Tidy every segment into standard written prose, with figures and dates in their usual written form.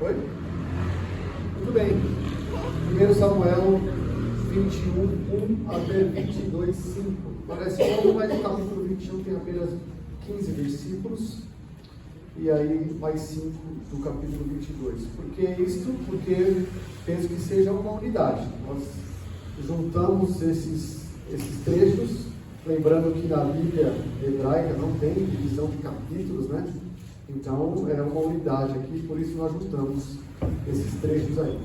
Oi? Muito bem. 1 Samuel 21, 1 até 22, 5. Parece longo, mas o capítulo 21 tem apenas 15 versículos. E aí mais 5 do capítulo 22. Por que isto? Porque penso que seja uma unidade. Nós juntamos esses trechos, lembrando que na Bíblia hebraica não tem divisão de capítulos, né? Então é uma unidade aqui, por isso nós juntamos esses trechos aí.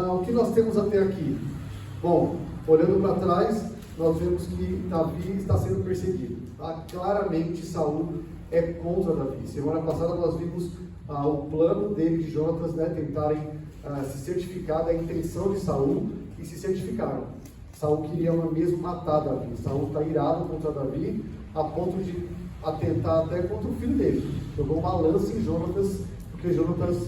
O que nós temos até aqui? Bom, olhando para trás, nós vemos que Davi está sendo perseguido. Tá? Claramente Saul é contra Davi. Semana passada nós vimos o plano dele de Jonatas, né, tentarem se certificar da intenção de Saul, e se certificaram. Saul queria mesmo matar Davi. Saul está irado contra Davi, a ponto de atentar até contra o filho dele. Jogou uma lança em Jonatas, porque Jonatas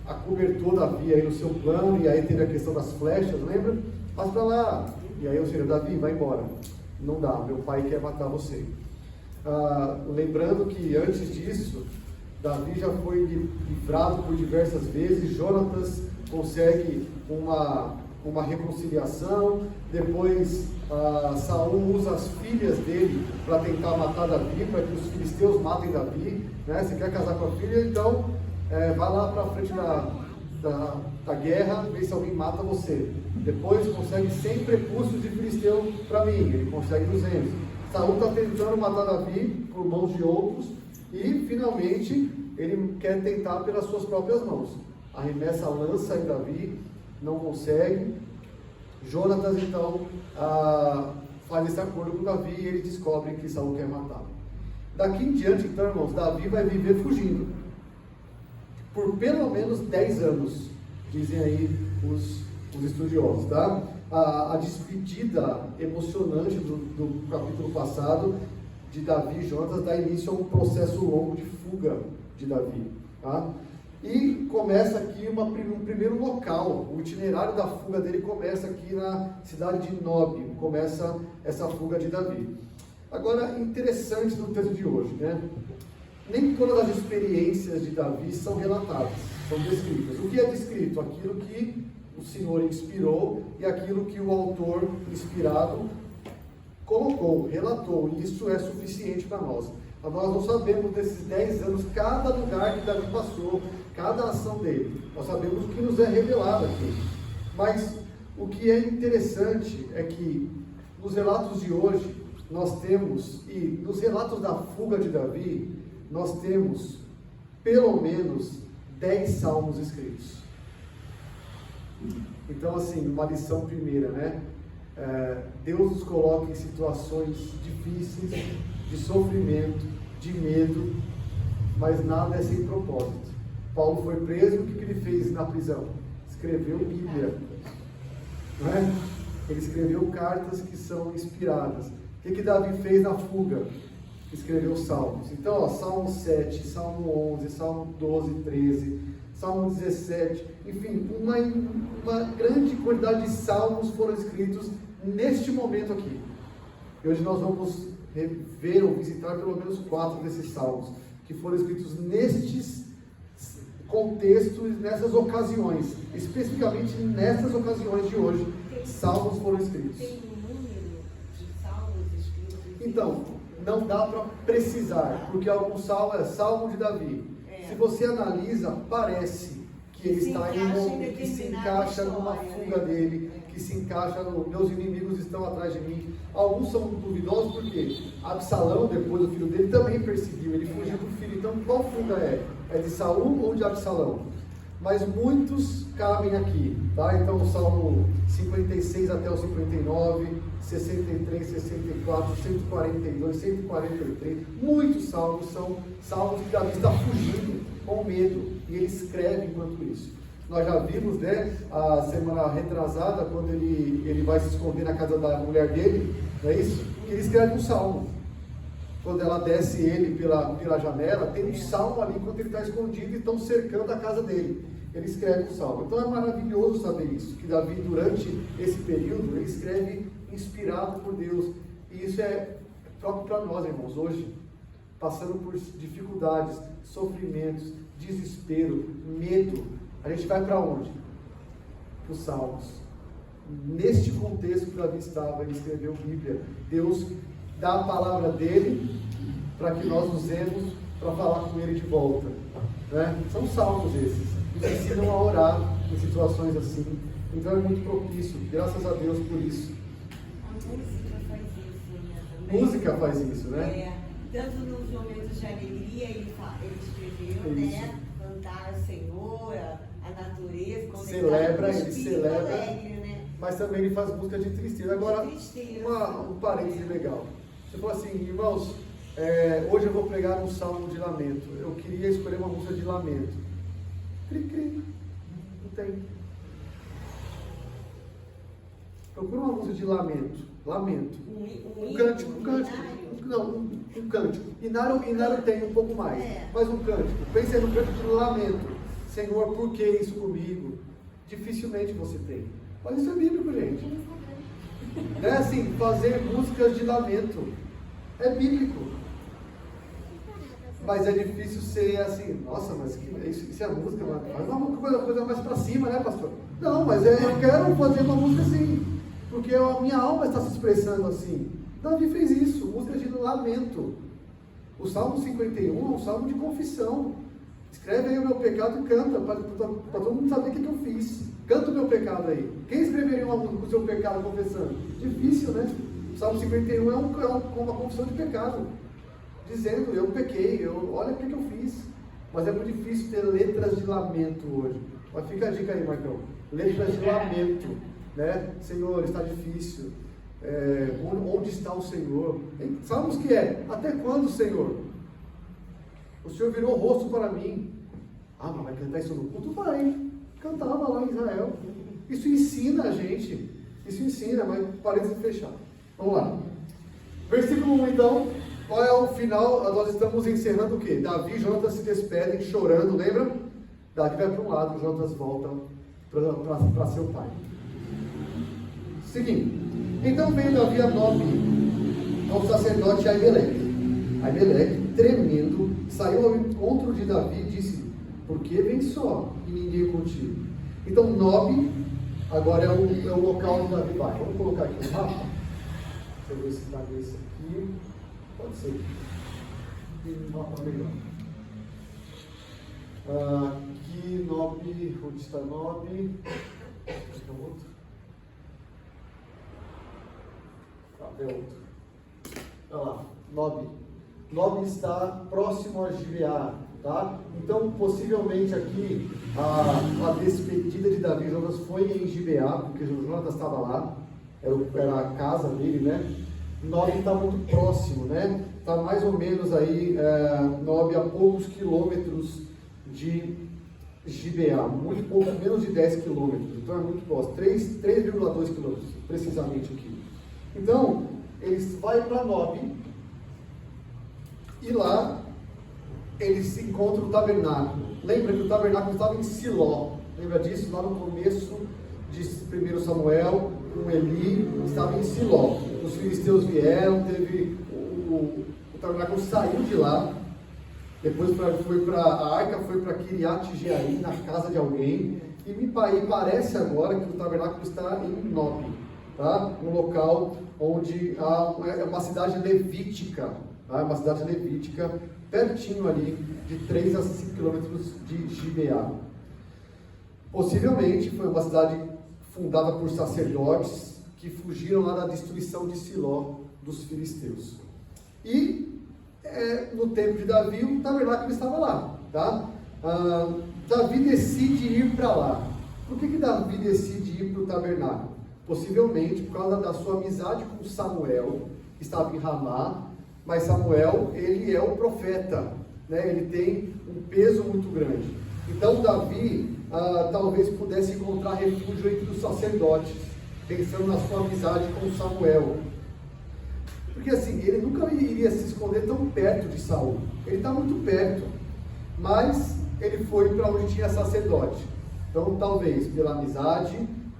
acobertou Davi aí no seu plano, e aí teve a questão das flechas, lembra? Passa para lá. E aí o Senhor, Davi, vai embora. Não dá, meu pai quer matar você. Lembrando que antes disso, Davi já foi livrado por diversas vezes. Jonatas consegue uma reconciliação. Depois Saul usa as filhas dele para tentar matar Davi, para que os filisteus matem Davi, né? Você quer casar com a filha? Então vai lá para frente da guerra, vê se alguém mata você. Depois consegue 100 prepúcios de filisteu para mim. Ele consegue 200. Saul está tentando matar Davi por mãos de outros, e finalmente ele quer tentar pelas suas próprias mãos. Arremessa a lança em Davi, não consegue. Jonatas então faz esse acordo com Davi, e ele descobre que Saul quer matá-lo. Daqui em diante, então, irmãos, Davi vai viver fugindo por pelo menos 10 anos, dizem aí os estudiosos, tá? A despedida emocionante do capítulo passado de Davi e Jonatas dá início a um processo longo de fuga de Davi, tá? E começa aqui um primeiro local. O itinerário da fuga dele começa aqui na cidade de Nob. Começa essa fuga de Davi. Agora, interessante no texto de hoje, né? Nem todas as experiências de Davi são relatadas, são descritas. O que é descrito? Aquilo que o Senhor inspirou e aquilo que o autor inspirado colocou, relatou. E isso é suficiente para nós. Nós não sabemos desses 10 anos, cada lugar que Davi passou, cada ação dele. Nós sabemos o que nos é revelado aqui. Mas o que é interessante é que nos relatos de hoje, nós temos, e nos relatos da fuga de Davi, nós temos pelo menos 10 salmos escritos. Então, assim, uma lição primeira, né? Deus nos coloca em situações difíceis, de sofrimento, de medo, mas nada é sem propósito. Paulo foi preso, o que ele fez na prisão? Escreveu Bíblia, não é? Ele escreveu cartas que são inspiradas. O que Davi fez na fuga? Escreveu Salmos. Então, Salmo 7, Salmo 11, Salmo 12, 13, Salmo 17, enfim, uma grande quantidade de salmos foram escritos neste momento aqui. E hoje nós vamos ver ou visitar pelo menos 4 desses salmos, que foram escritos nestes contextos, nessas ocasiões, especificamente nessas ocasiões de hoje, salmos foram escritos. Tem um número de salmos escritos? Então, não dá para precisar, porque algum salmo é Salmo de Davi. Se você analisa, parece que ele está em um momento que se encaixa numa fuga dele, que se encaixa no meus inimigos estão atrás de mim. Alguns são duvidosos porque Absalão, depois o filho dele, também perseguiu, ele fugiu do filho. Então, qual fuga é? É de Saul ou de Absalão? Mas muitos cabem aqui, tá? Então, o Salmo 56 até o 59, 63, 64, 142, 143, muitos salmos são salmos que Davi está fugindo com medo, e ele escreve enquanto isso. Nós já vimos, né, a semana retrasada, quando ele vai se esconder na casa da mulher dele, não é isso? Ele escreve um salmo. Quando ela desce ele pela janela, tem um salmo ali enquanto ele está escondido e estão cercando a casa dele. Ele escreve um salmo. Então é maravilhoso saber isso, que Davi, durante esse período, ele escreve inspirado por Deus. E isso é próprio para nós, irmãos, hoje, passando por dificuldades, sofrimentos, desespero, medo, a gente vai para onde? Para os Salmos. Neste contexto que Davi estava, ele escreveu Bíblia. Deus dá a palavra dele para que nós usemos para falar com ele de volta, né? São salmos esses, nos ensinam a orar em situações assim. Então é muito propício, graças a Deus por isso. A música faz isso, né? Também. Música faz isso, né? Tanto nos momentos de alegria, ele escreveu, Isso. né? Cantar ao Senhor, a natureza, Celebra, ele espírito celebra. alegre, né? Mas também ele faz música de tristeza. Agora, De tristeza. um parêntese legal. Você falou assim, irmãos, hoje eu vou pregar um salmo de lamento. Eu queria escolher uma música de lamento. Cri, cri. Não tem. Procura uma música de lamento. Lamento. Um cântico. Não, um cântico. Inário tem um pouco mais. Mas um cântico. Pense no cântico de lamento. Senhor, por que isso comigo? Dificilmente você tem. Mas isso é bíblico, gente. Não é assim, fazer músicas de lamento. É bíblico. Mas é difícil ser assim, nossa, mas isso é música, faz uma coisa mais pra cima, né, pastor? Não, mas eu quero fazer uma música assim, porque a minha alma está se expressando assim. Davi fez isso, música de lamento. O Salmo 51 é um salmo de confissão. Escreve aí o meu pecado e canta, para todo mundo saber o que eu fiz. Canta o meu pecado aí. Quem escreveria uma música com o seu pecado confessando? Difícil, né? O Salmo 51 é uma confissão de pecado. Dizendo, eu pequei, olha o que eu fiz. Mas é muito difícil ter letras de lamento hoje. Mas fica a dica aí, Marcão. Letras de lamento, né? Senhor, está difícil. Onde está o Senhor? Sabemos que até quando, Senhor? O Senhor virou o rosto para mim. Ah, mas vai cantar isso no culto? Vai. Cantava lá em Israel. Isso ensina a gente. Isso ensina, mas parece fechar. Vamos lá. Versículo 1, então. Qual é o final? Nós estamos encerrando o quê? Davi e Jonatas se despedem chorando, lembra? Davi vai para um lado, Jonatas volta para seu pai. Seguinte. Então veio Davi a Nob, ao sacerdote Aimeleque. Aimeleque, tremendo, saiu ao encontro de Davi e disse: por que vem só e ninguém contigo? Então Nob agora é o local onde Davi vai. Vamos colocar aqui no mapa. Deixa eu ver se está nesse aqui. Pode ser. Tem um mapa melhor. Aqui, Nob. Onde está Nob? Aqui é o outro. É outro. Olha lá, Nob. Nob está próximo a Gibeá, tá? Então, possivelmente aqui, a despedida de Davi e Jonatas foi em Gibeá, porque Jonatas estava lá, era a casa dele, né? Nob está muito próximo, né? Está mais ou menos aí, Nob a poucos quilômetros de Gibeá, muito pouco, menos de 10 quilômetros, então é muito próximo, 3,2 quilômetros, precisamente aqui. Então, eles vão para Nob, e lá eles encontram o tabernáculo. Lembra que o tabernáculo estava em Siló, lembra disso? Lá no começo de 1 Samuel, com Eli, estava em Siló. Os filisteus vieram, o tabernáculo saiu de lá, depois a arca foi para Kiriat Jearim, na casa de alguém, e me parece agora que o tabernáculo está em Nob, tá? Um local onde é uma cidade levítica, tá? Uma cidade levítica, pertinho ali, de 3 a 5 quilômetros de Gibeá. Possivelmente foi uma cidade fundada por sacerdotes que fugiram lá da destruição de Siló dos filisteus. E no tempo de Davi, o tabernáculo estava lá, tá? Davi decide ir para lá. Por que Davi decide ir para o tabernáculo? Possivelmente por causa da sua amizade com Samuel, que estava em Ramá, mas Samuel, ele é o profeta, né? Ele tem um peso muito grande. Então Davi talvez pudesse encontrar refúgio entre os sacerdotes, pensando na sua amizade com Samuel. Porque assim, ele nunca iria se esconder tão perto de Saul. Ele está muito perto, mas ele foi para onde tinha sacerdote. Então talvez pela amizade,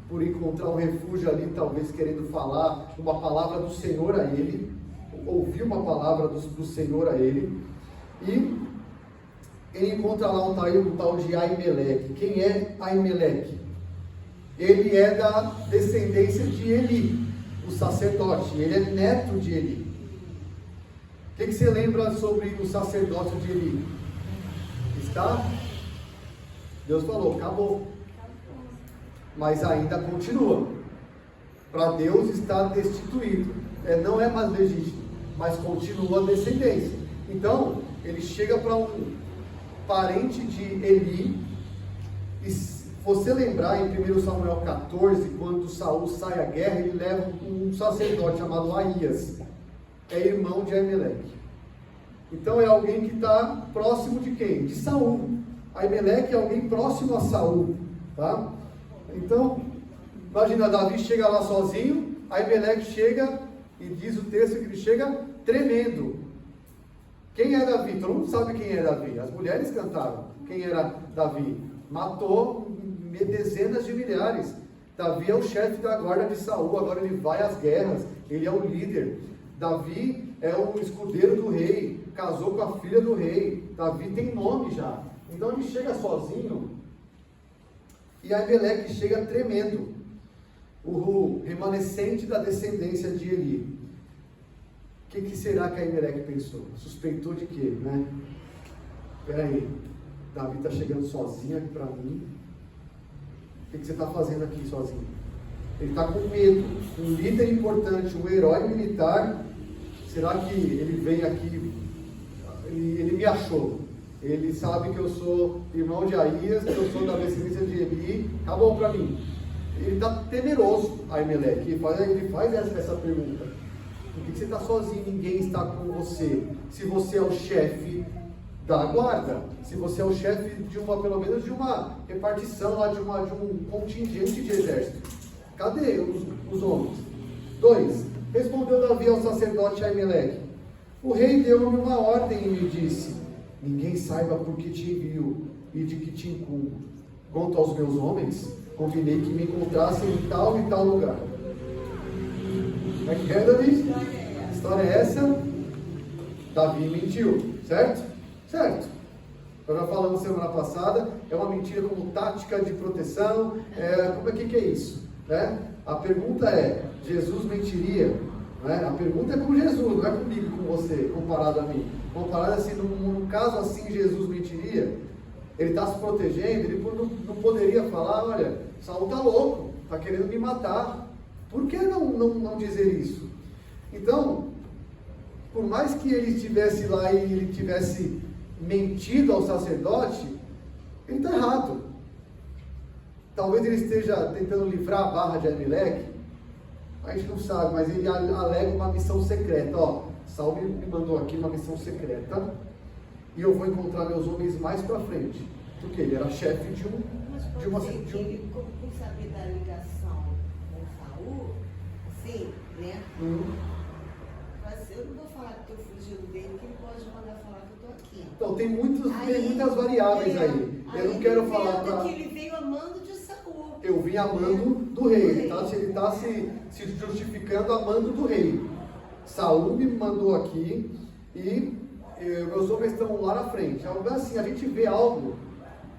por encontrar um refúgio ali, talvez querendo falar uma palavra do Senhor a ele, ouvir uma palavra do Senhor a ele, e ele encontra lá um tal de Aimeleque. Quem é Aimeleque? Ele é da descendência de Eli, o sacerdote. Ele é neto de Eli. O que você lembra sobre o sacerdócio de Eli? Está? Deus falou, acabou. Mas ainda continua. Para Deus está destituído. Não é mais legítimo, mas continua a descendência. Então, ele chega para um parente de Eli. E se você lembrar em 1 Samuel 14, quando Saul sai à guerra, ele leva um sacerdote chamado Aías. É irmão de Aimeleque. Então é alguém que está próximo de quem? De Saul. Aimeleque é alguém próximo a Saul. Tá? Então, imagina, Davi chega lá sozinho, Aimeleque chega, e diz o texto que ele chega tremendo. Quem é Davi? Todo mundo sabe quem é Davi. As mulheres cantaram. Quem era Davi? Matou dezenas de milhares. Davi é o chefe da guarda de Saul, agora ele vai às guerras, ele é o líder. Davi é o escudeiro do rei, casou com a filha do rei. Davi tem nome já. Então ele chega sozinho, e Aimeleque chega tremendo, o remanescente da descendência de Eli. O que será que Aimeleque pensou? Suspeitou de quê, né? Peraí, Davi está chegando sozinho aqui para mim. O que você está fazendo aqui sozinho? Ele está com medo. Um líder importante, um herói militar. Será que ele vem aqui? Ele me achou. Ele sabe que eu sou irmão de Aías, que eu sou da descendência de Eli. Acabou para mim. Ele está temeroso, Aimeleque. Ele faz essa pergunta. Por que você está sozinho? Ninguém está com você. Se você é o chefe da guarda, se você é o chefe de pelo menos de uma repartição lá, de um contingente de exército. Cadê os homens? 2. Respondeu Davi ao sacerdote Aimeleque: o rei deu-me uma ordem e me disse: ninguém saiba por que te envio e de que te incumbo. Quanto aos meus homens, convinei que me encontrassem em tal e tal lugar. Como é que é, Davi? A história é essa? Davi mentiu, certo? Certo. Nós já falamos semana passada, é uma mentira como tática de proteção. Como é que é isso? Né? A pergunta é, Jesus mentiria? Né? A pergunta é com Jesus, não é comigo, com você, comparado a mim. Comparado assim, num caso assim, Jesus mentiria? Ele está se protegendo, ele não poderia falar, olha, Saul está louco, está querendo me matar. Por que não dizer isso? Então, por mais que ele estivesse lá e ele tivesse mentido ao sacerdote, ele está errado. Talvez ele esteja tentando livrar a barra de Aimeleque, a gente não sabe, mas ele alega uma missão secreta. Saul me mandou aqui uma missão secreta, e eu vou encontrar meus homens mais para frente, porque ele era chefe de uma... Ele, por saber da ligação com Saul, sim, né? Mas eu não vou falar que estou fugindo dele, que ele pode mandar falar que eu estou aqui. Então, tem muitas variáveis aí. Eu não quero falar para... que ele veio amando de Saul. Eu vim amando do rei. Ele está se justificando amando do rei. Saul me mandou aqui e meus homens estão lá na frente. Assim, a gente vê algo,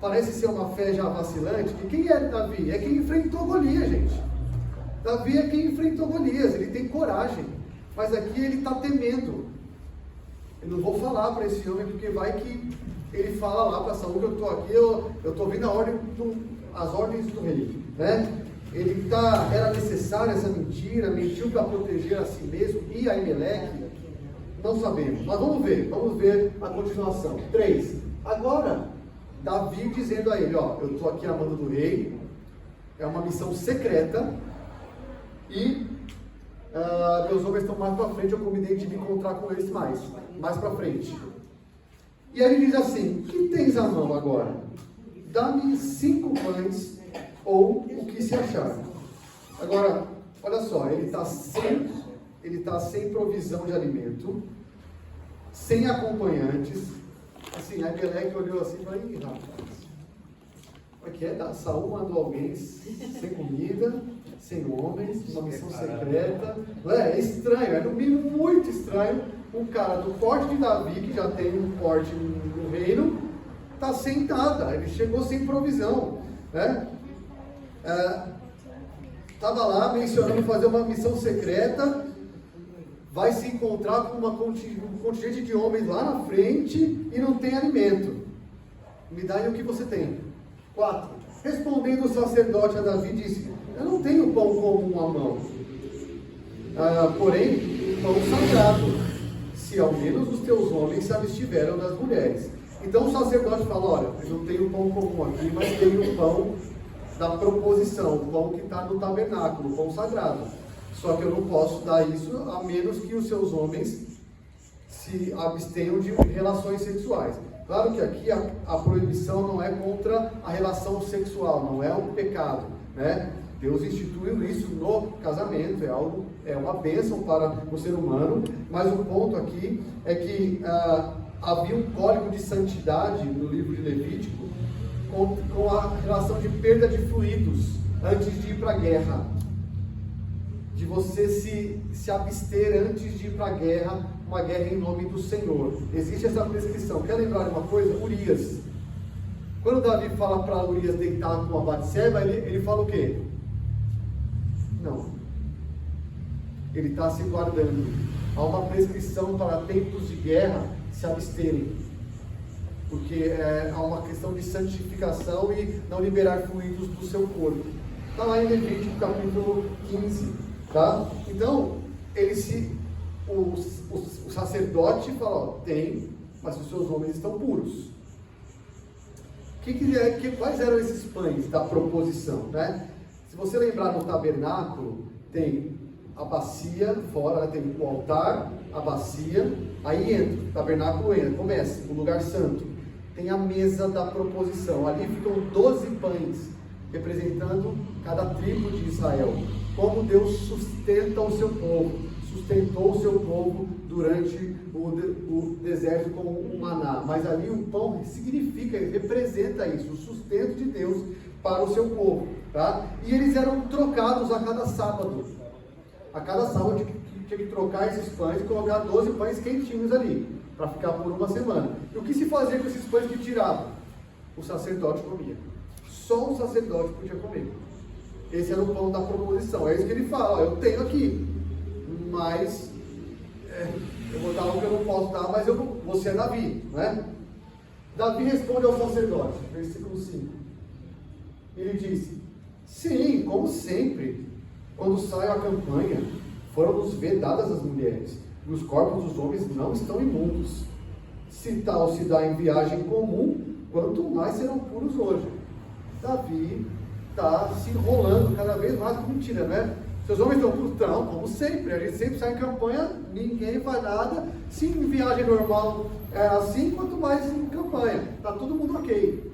parece ser uma fé já vacilante. E quem é Davi? É quem enfrentou Golias, gente. Davi é quem enfrentou Golias. Ele tem coragem. Mas aqui ele está temendo. Eu não vou falar para esse homem, porque vai que ele fala lá para Saul que eu estou aqui, eu estou ouvindo as ordens do rei, né? Era necessária essa mentira, mentiu para proteger a si mesmo e a Aimeleque? Não sabemos, mas vamos ver a continuação. 3. Agora, Davi dizendo a ele, eu estou aqui amando do rei, é uma missão secreta, e meus homens estão mais para frente, eu combinei de me encontrar com eles mais para frente. E aí ele diz assim: o que tens à mão agora? Dá-me 5 pães ou o que se achar. Agora, olha só, ele está sem provisão de alimento, sem acompanhantes. Assim, a Aimeleque olhou assim e falou: ih, rapaz, como é que é? Saul mandou alguém sem comida, sem homens, uma missão secreta. É estranho, é no mínimo muito estranho. Um cara do porte de Davi, que já tem um porte no reino, está sem nada, ele chegou sem provisão, né? Estava lá mencionando fazer uma missão secreta, vai se encontrar com um contingente de homens lá na frente e não tem alimento. Me dá aí o que você tem. 4. Respondendo o sacerdote a Davi, disse: eu não tenho pão comum à mão, porém pão sagrado, se ao menos os teus homens se abstiveram das mulheres. Então o sacerdote fala: olha, eu não tenho pão comum aqui, mas tenho o pão da proposição, o pão que está no tabernáculo, o pão sagrado. Só que eu não posso dar isso a menos que os seus homens se abstenham de relações sexuais. Claro que aqui a proibição não é contra a relação sexual, não é um pecado, né? Deus instituiu isso no casamento, é uma bênção para o ser humano, mas o ponto aqui é que havia um código de santidade no livro de Levítico com a relação de perda de fluidos antes de ir para a guerra, de você se abster antes de ir para a guerra, uma guerra em nome do Senhor. Existe essa prescrição. Quer lembrar de uma coisa? Urias. Quando Davi fala para Urias deitar com a Batseba, ele fala o quê? Não. Ele está se guardando. Há uma prescrição para tempos de guerra se absterem. Porque há uma questão de santificação e não liberar fluidos do seu corpo. Está lá em Levítico capítulo 15. Tá? Então, o sacerdote fala: ó, tem, mas os seus homens estão puros. Quais eram esses pães da proposição, né? Se você lembrar, no tabernáculo tem a bacia fora, né? Tem o altar, a bacia, aí entra, o tabernáculo entra, começa, o lugar santo. Tem a mesa da proposição, ali ficam 12 pães, representando cada tribo de Israel. Como Deus sustenta o seu povo, sustentou o seu povo durante o deserto com o maná. Mas ali o pão significa, representa isso, o sustento de Deus para o seu povo. Tá? E eles eram trocados a cada sábado. A cada sábado tinha que trocar esses pães e colocar 12 pães quentinhos ali, para ficar por uma semana. E o que se fazia com esses pães que tiravam? O sacerdote comia. Só o sacerdote podia comer. Esse era o pão da proposição. É isso que ele fala: ó, eu tenho aqui, mas eu vou dar o que eu não posso dar, mas você é Davi, não é? Davi responde ao sacerdote, versículo 5. Ele disse: sim, como sempre, quando saio à campanha, foram-nos vedadas as mulheres, e os corpos dos homens não estão imundos. Se tal se dá em viagem comum, quanto mais serão puros hoje. Davi está se enrolando cada vez mais com mentira, né? Seus homens estão puros? Não, como sempre, a gente sempre sai em campanha, ninguém faz nada. Se em viagem normal é assim, quanto mais em campanha, está todo mundo ok.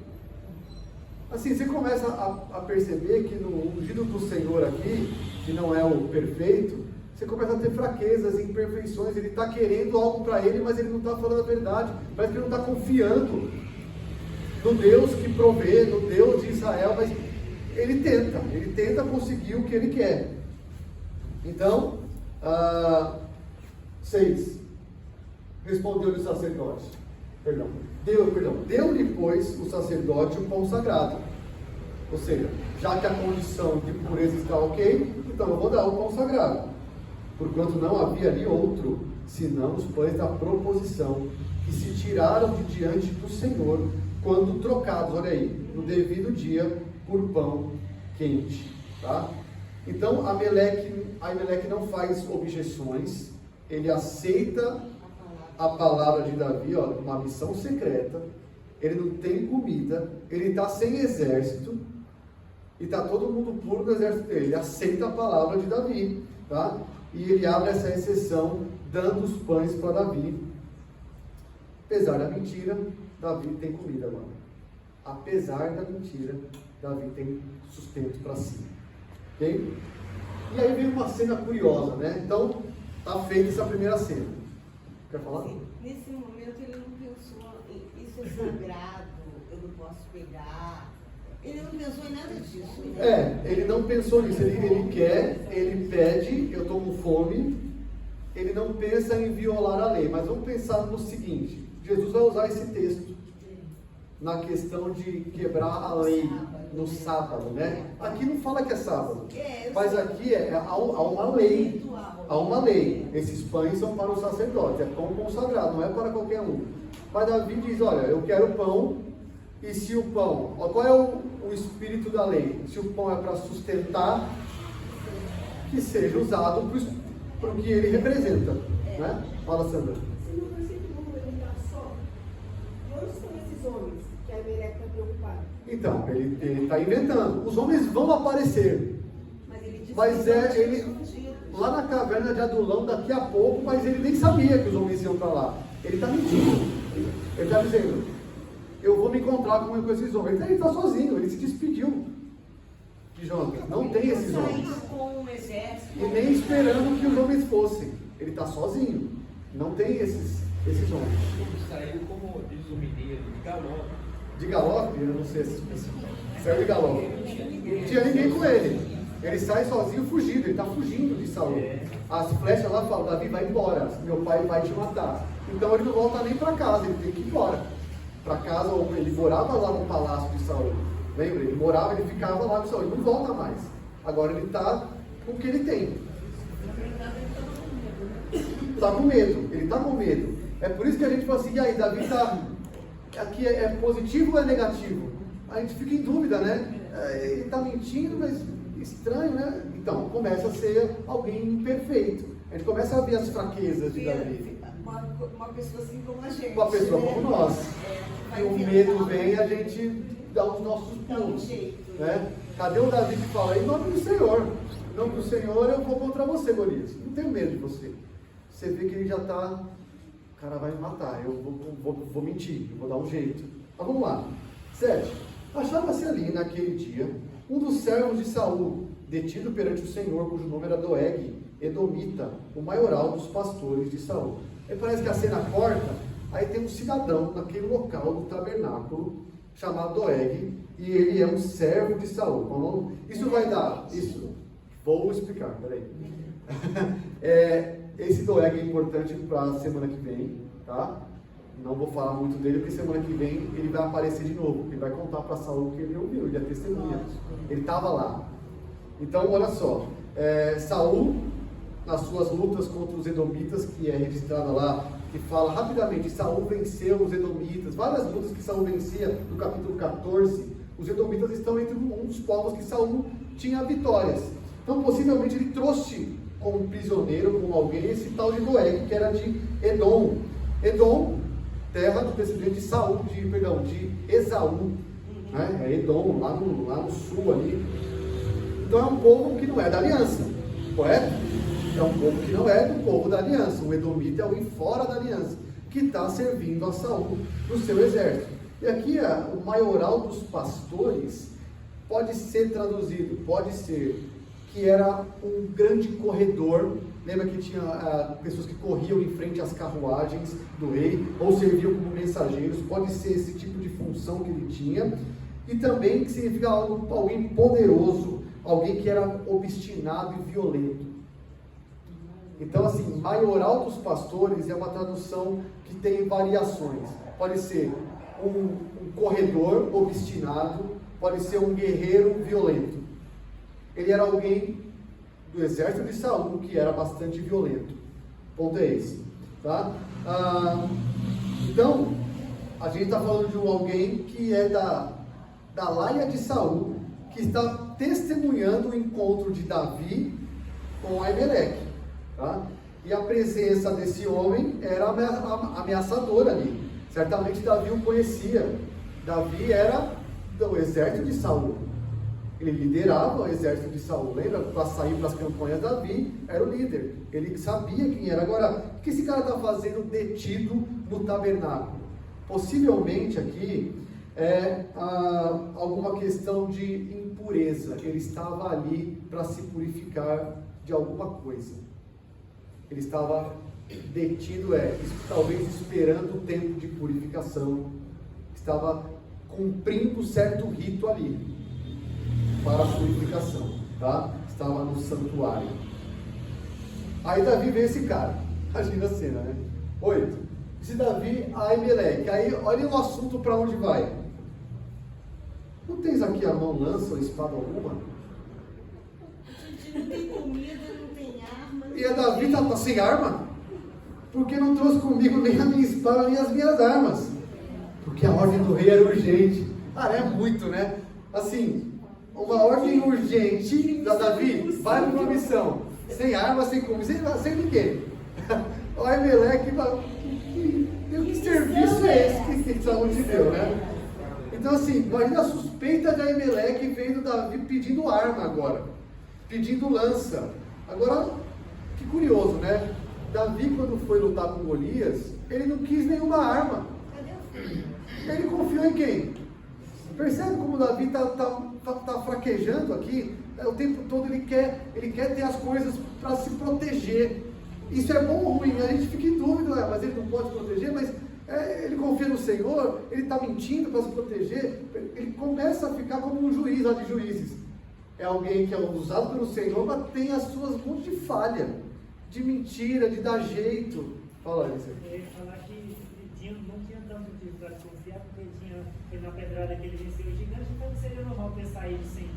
Assim, você começa a perceber que no ungido do Senhor aqui, que não é o perfeito, você começa a ter fraquezas, imperfeições. Ele está querendo algo para ele, mas ele não está falando a verdade. Parece que ele não está confiando no Deus que provê, no Deus de Israel, mas ele tenta conseguir o que ele quer. Então, 6. Respondeu-lhe o sacerdote. Deu-lhe, pois, o sacerdote o pão sagrado. Ou seja, já que a condição de pureza está ok, então eu vou dar o pão sagrado. Porquanto não havia ali outro, senão os pães da proposição, que se tiraram de diante do Senhor, quando trocados, olha aí, no devido dia, por pão quente. Tá? Então, Ameleque não faz objeções, ele aceita a palavra de Davi, ó, uma missão secreta. Ele não tem comida, ele está sem exército, e está todo mundo puro no exército dele. Ele aceita a palavra de Davi, tá? E ele abre essa exceção, dando os pães para Davi. Apesar da mentira, Davi tem comida agora. Apesar da mentira, Davi tem sustento para si. Ok? E aí vem uma cena curiosa, né? Então, está feita essa primeira cena. Quer falar? Sim. Nesse momento ele não pensou em isso é sagrado, eu não posso pegar. Ele não pensou em nada disso, né? Ele não pensou nisso. Ele quer, ele pede, eu estou com fome. Ele não pensa em violar a lei. Mas vamos pensar no seguinte: Jesus vai usar esse texto, na questão de quebrar a lei no sábado, né? Aqui não fala que é sábado, mas aqui há uma lei. Há uma lei. Esses pães são para o sacerdote, é pão consagrado, não é para qualquer um. Mas Davi diz, olha, eu quero pão, e se o pão, qual é o espírito da lei? Se o pão é para sustentar, que seja usado para o que ele representa, né? Fala, Sandra. Se no versículo 1 ele está só, de onde são esses homens que a Emelec está preocupada? Então, ele está inventando. Os homens vão aparecer. Mas ele lá na caverna de Adulão daqui a pouco, mas ele nem sabia que os homens iam para lá. Ele está mentindo. Ele está dizendo, eu vou me encontrar com esses homens. Ele está sozinho, ele se despediu de Jonas. Não tem esses homens. E nem esperando que os homens fossem. Ele está sozinho. Não tem esses homens. Ele saiu, como diz o mineiro, de galope. De galope? Eu não sei se saiu de galope. Não tinha ninguém com ele. Ele sai sozinho fugindo, ele está fugindo de Saul. As flechas lá falam, Davi, vai embora, meu pai vai te matar. Então ele não volta nem para casa, ele tem que ir embora. Para casa, ele morava lá no palácio de Saul. Lembra? Ele morava, ele ficava lá com Saul, ele não volta mais. Agora ele está com o que ele tem. Está com medo, ele está com medo. É por isso que a gente fala assim, e aí, Davi está... Aqui é positivo ou é negativo? A gente fica em dúvida, né? Ele está mentindo, mas... estranho, né? Então, começa a ser alguém imperfeito. A gente começa a ver as fraquezas de Davi. Uma pessoa assim como a gente. Uma pessoa como nós. E o medo vem, a gente dá os nossos pulos. Né? Cadê o Davi que fala, em nome do Senhor? Em nome do Senhor eu vou contra você, Golias. Não tenho medo de você. Você vê que ele já está... O cara vai me matar, eu vou mentir, eu vou dar um jeito. Mas vamos lá. 7. Achava-se ali naquele dia um dos servos de Saul, detido perante o Senhor, cujo nome era Doeg, Edomita, o maioral dos pastores de Saul. Aí parece que a cena corta, aí tem um cidadão naquele local do tabernáculo, chamado Doeg, e ele é um servo de Saul. Isso vai dar, isso, vou explicar, peraí. Esse Doeg é importante para a semana que vem, tá? Não vou falar muito dele, porque semana que vem ele vai aparecer de novo. Ele vai contar para Saul que ele ouviu, ele é testemunha. Ele estava lá. Então, olha só. Saul, nas suas lutas contra os edomitas, que é registrada lá, que fala rapidamente, Saul venceu os edomitas. Várias lutas que Saul vencia, no capítulo 14, os edomitas estão entre um dos povos que Saul tinha vitórias. Então, possivelmente, ele trouxe como prisioneiro, como alguém, esse tal de Doeg, que era de Edom. Edom, terra do descendente de Saul, de Esaú, né? É Edom, lá no sul ali. Então é um povo que não é da aliança, correto? É um povo que não é do povo da aliança. O edomita é alguém fora da aliança, que está servindo a Saul no seu exército. E aqui o maioral dos pastores pode ser traduzido, pode ser que era um grande corredor. Lembra que tinha pessoas que corriam em frente às carruagens do rei, ou serviam como mensageiros, pode ser esse tipo de função que ele tinha, e também que significa alguém poderoso, alguém que era obstinado e violento. Então, assim, maioral dos pastores é uma tradução que tem variações. Pode ser um corredor obstinado, pode ser um guerreiro violento. Ele era alguém do exército de Saul, que era bastante violento. O ponto é esse, tá? Então, a gente está falando de alguém que é da laia de Saul, que está testemunhando o encontro de Davi com Aimeleque, tá? E a presença desse homem era ameaçadora ali. Certamente Davi o conhecia. Davi era do exército de Saul. Ele liderava o exército de Saul. Lembra? Para sair para as campanhas, Davi era o líder. Ele sabia quem era. Agora, o que esse cara está fazendo detido no tabernáculo? Possivelmente aqui alguma questão de impureza. Ele estava ali para se purificar de alguma coisa. Ele estava detido, talvez esperando o tempo de purificação. Estava cumprindo certo rito ali para a purificação, tá? Estava no santuário. Aí Davi vê esse cara. Imagina a cena, né? 8. Esse Davi, Aimeleque. Aí olha o assunto para onde vai. não tens aqui a mão lança ou espada alguma? Não tem comida, não tem arma. E a Davi está sem arma? Porque não trouxe comigo nem a minha espada, nem as minhas armas. Porque a ordem do rei era urgente. É muito, né? Assim, uma ordem urgente da Davi, vai para uma missão. Sem arma, sem comida, sem ninguém. O Aimeleque, que serviço é esse que Saúl te deu, né? Então assim, imagina a suspeita de Aimeleque vendo Davi pedindo arma agora. Pedindo lança. Agora, que curioso, né? Davi, quando foi lutar com Golias, ele não quis nenhuma arma. Cadê o filho? Ele confiou em quem? Percebe como Davi está fraquejando aqui? O tempo todo ele quer ter as coisas para se proteger. Isso é bom ou ruim? A gente fica em dúvida, mas ele não pode proteger, mas ele confia no Senhor, ele está mentindo para se proteger. Ele começa a ficar como um juiz lá de Juízes. É alguém que é usado pelo Senhor, mas tem as suas montes de falha, de mentira, de dar jeito. Fala isso aí. Eu ia falar que não tinha tanto de para confiar, porque foi na pedrada que ele venceu o gigante, então seria normal ter saído sem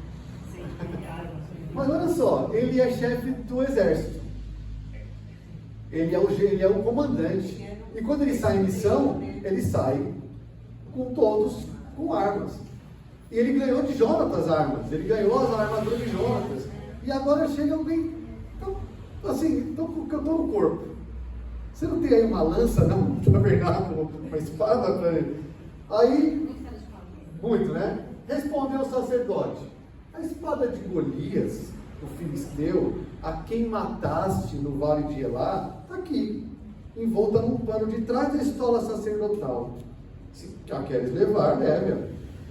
armas. Mas olha só, ele é chefe do exército. Ele é o comandante. E quando ele sai em missão, ele sai com todos com armas. E ele ganhou de Jonatas armas. Ele ganhou as armaduras de Jonatas. E agora chega alguém. Estou no corpo. Você não tem aí uma lança, não? Um tabernáculo, uma espada para ele? Aí, muito, né? Respondeu o sacerdote: a espada de Golias, o filisteu, a quem mataste no vale de Elá, está aqui, envolta num pano de trás da estola sacerdotal. Se a queres levar, leve-a,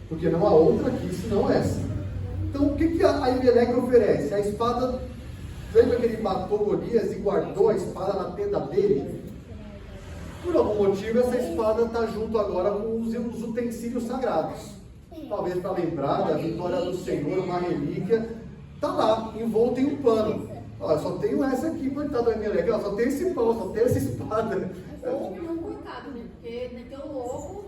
porque não há outra aqui senão essa. Então, o que a Aimeleque oferece? A espada. Lembra que ele matou Golias e guardou a espada na tenda dele? Por algum motivo, essa espada está junto agora com os utensílios sagrados. Talvez para lembrar da vitória do Senhor, uma relíquia. Está lá, envolta em um pano. Eu só tenho essa aqui, coitado do Aimeleque. Só tenho esse pão, só tenho essa espada. Ou um coitado, né? Porque meteu o louco,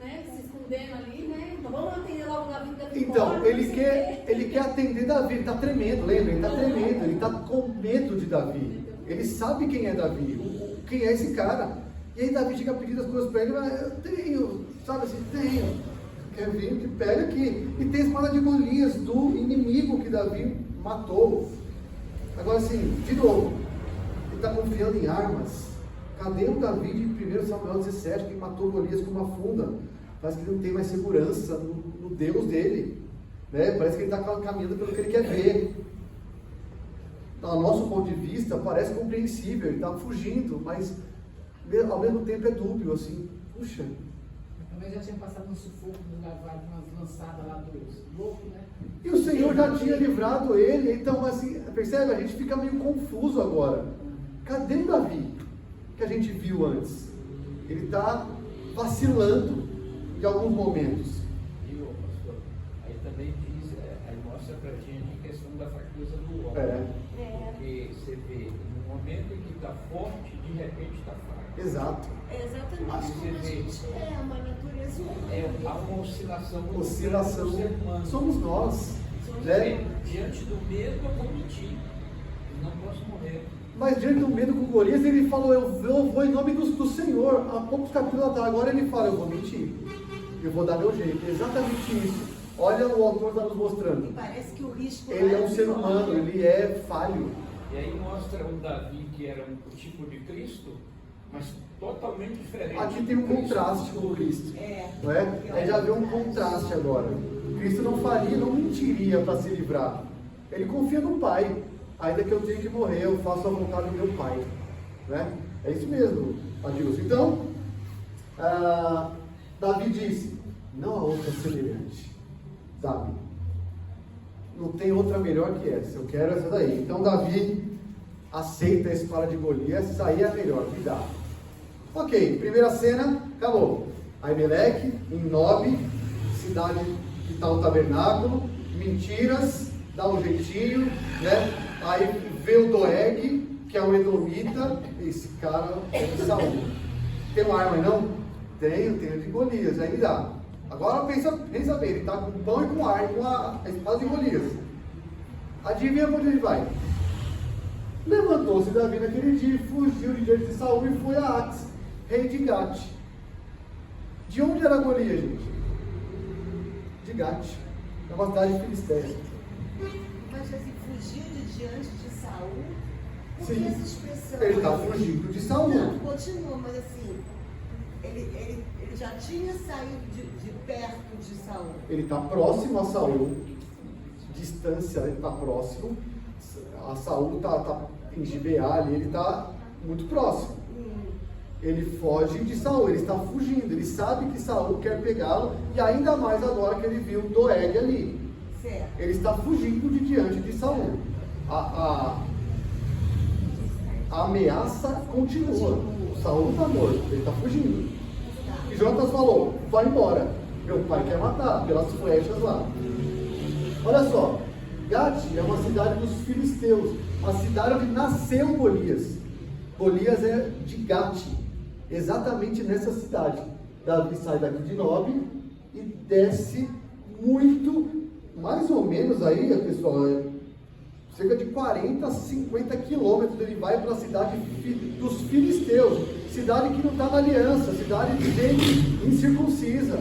né? Se escondendo ali, né? Então vamos atender logo Davi. Então, ele quer atender Davi, ele está tremendo, lembra? Ele está tremendo, ele está com medo de Davi. Ele sabe quem é Davi, quem é esse cara. E aí Davi chega pedindo as coisas para ele, mas eu tenho, sabe assim, tenho. Quer vir, que pega aqui. E tem a espada de Golias, do inimigo que Davi matou. Agora assim, de novo, ele está confiando em armas. Cadê o Davi de 1 Samuel 17, que matou Golias com uma funda? Parece que ele não tem mais segurança no Deus dele, né? Parece que ele está caminhando pelo que ele quer ver. Do nosso ponto de vista, parece compreensível, ele está fugindo, mas ao mesmo tempo é dúbio, assim, puxa. Também já tinha passado um sufoco no lavado, umas lançadas lá dos loucos, né? E o Senhor já tinha livrado ele, então assim, percebe? A gente fica meio confuso agora. Cadê o Davi que a gente viu antes? Ele está vacilando em alguns momentos. E o pastor, aí também diz, aí mostra pra gente a questão da fraqueza do homem. Porque você vê, no momento em que está forte, de repente está fraco. Exato. É exatamente como a gente é, uma natureza humana. Há uma oscilação. Oscilação. Do ser humano. Somos nós. Né? Diante do medo, eu vou mentir. Não posso morrer. Mas diante do medo com Golias, ele falou, eu vou em nome do Senhor. Há poucos capítulos atrás, agora ele fala, eu vou mentir. Eu vou dar meu jeito. É exatamente isso. Olha, o autor está nos mostrando. E parece que o risco Ele é um ser humano, ele é falho. E aí mostra um Davi que era o tipo de Cristo, mas totalmente diferente. Aqui tem um contraste com o Cristo. Não é? Aí já vê um contraste agora. Cristo não faria, não mentiria para se livrar. Ele confia no Pai. Ainda que eu tenha que morrer, eu faço a vontade do meu Pai. Né? É isso mesmo, Adilson. Então, Davi disse, não há outra semelhante. Sabe? Não tem outra melhor que essa. Eu quero essa daí. Então Davi aceita a espada de Golias. Essa aí é a melhor, me dá. Ok, primeira cena, acabou. Aimeleque, em Nob, cidade que está o tabernáculo, mentiras, dá um jeitinho, né? Aí vê o Doeg, que é um edomita. Esse cara é de Saúl. Tem uma arma aí não? Tenho de Golias, aí me dá. Agora pensa bem, ele está com pão e com ar, e com a espada de Golias. Adivinha para onde ele vai? Levantou-se Davi naquele dia e fugiu de diante de Saul e foi a Aques, rei de Gate. De onde era Golias, gente? De Gate. É uma cidade filisteia. Mas assim, fugiu de diante de Saul? Por que Sim. essa expressão? Ele está fugindo de Saul. Não, continua, mas assim, ele já tinha saído de perto de Saul. Ele está próximo a Saul. Distância, ele está próximo. A Saul está em Gibeá ali, ele está muito próximo. Ele foge de Saul, ele está fugindo, ele sabe que Saul quer pegá-lo, e ainda mais agora que ele viu Doeg ali. Certo. Ele está fugindo de diante de Saul. A ameaça continua. Saul não está morto, ele está fugindo. E Jonatas falou: vai embora, meu pai quer matar, pelas flechas lá. Olha só, Gate é uma cidade dos filisteus, a cidade onde nasceu Golias. Golias é de Gate, exatamente nessa cidade. Davi sai daqui de Nob e desce muito, mais ou menos aí, pessoal, cerca de 40, 50 quilômetros. Ele vai para a cidade dos filisteus, cidade que não está na aliança, cidade de gente incircuncisa.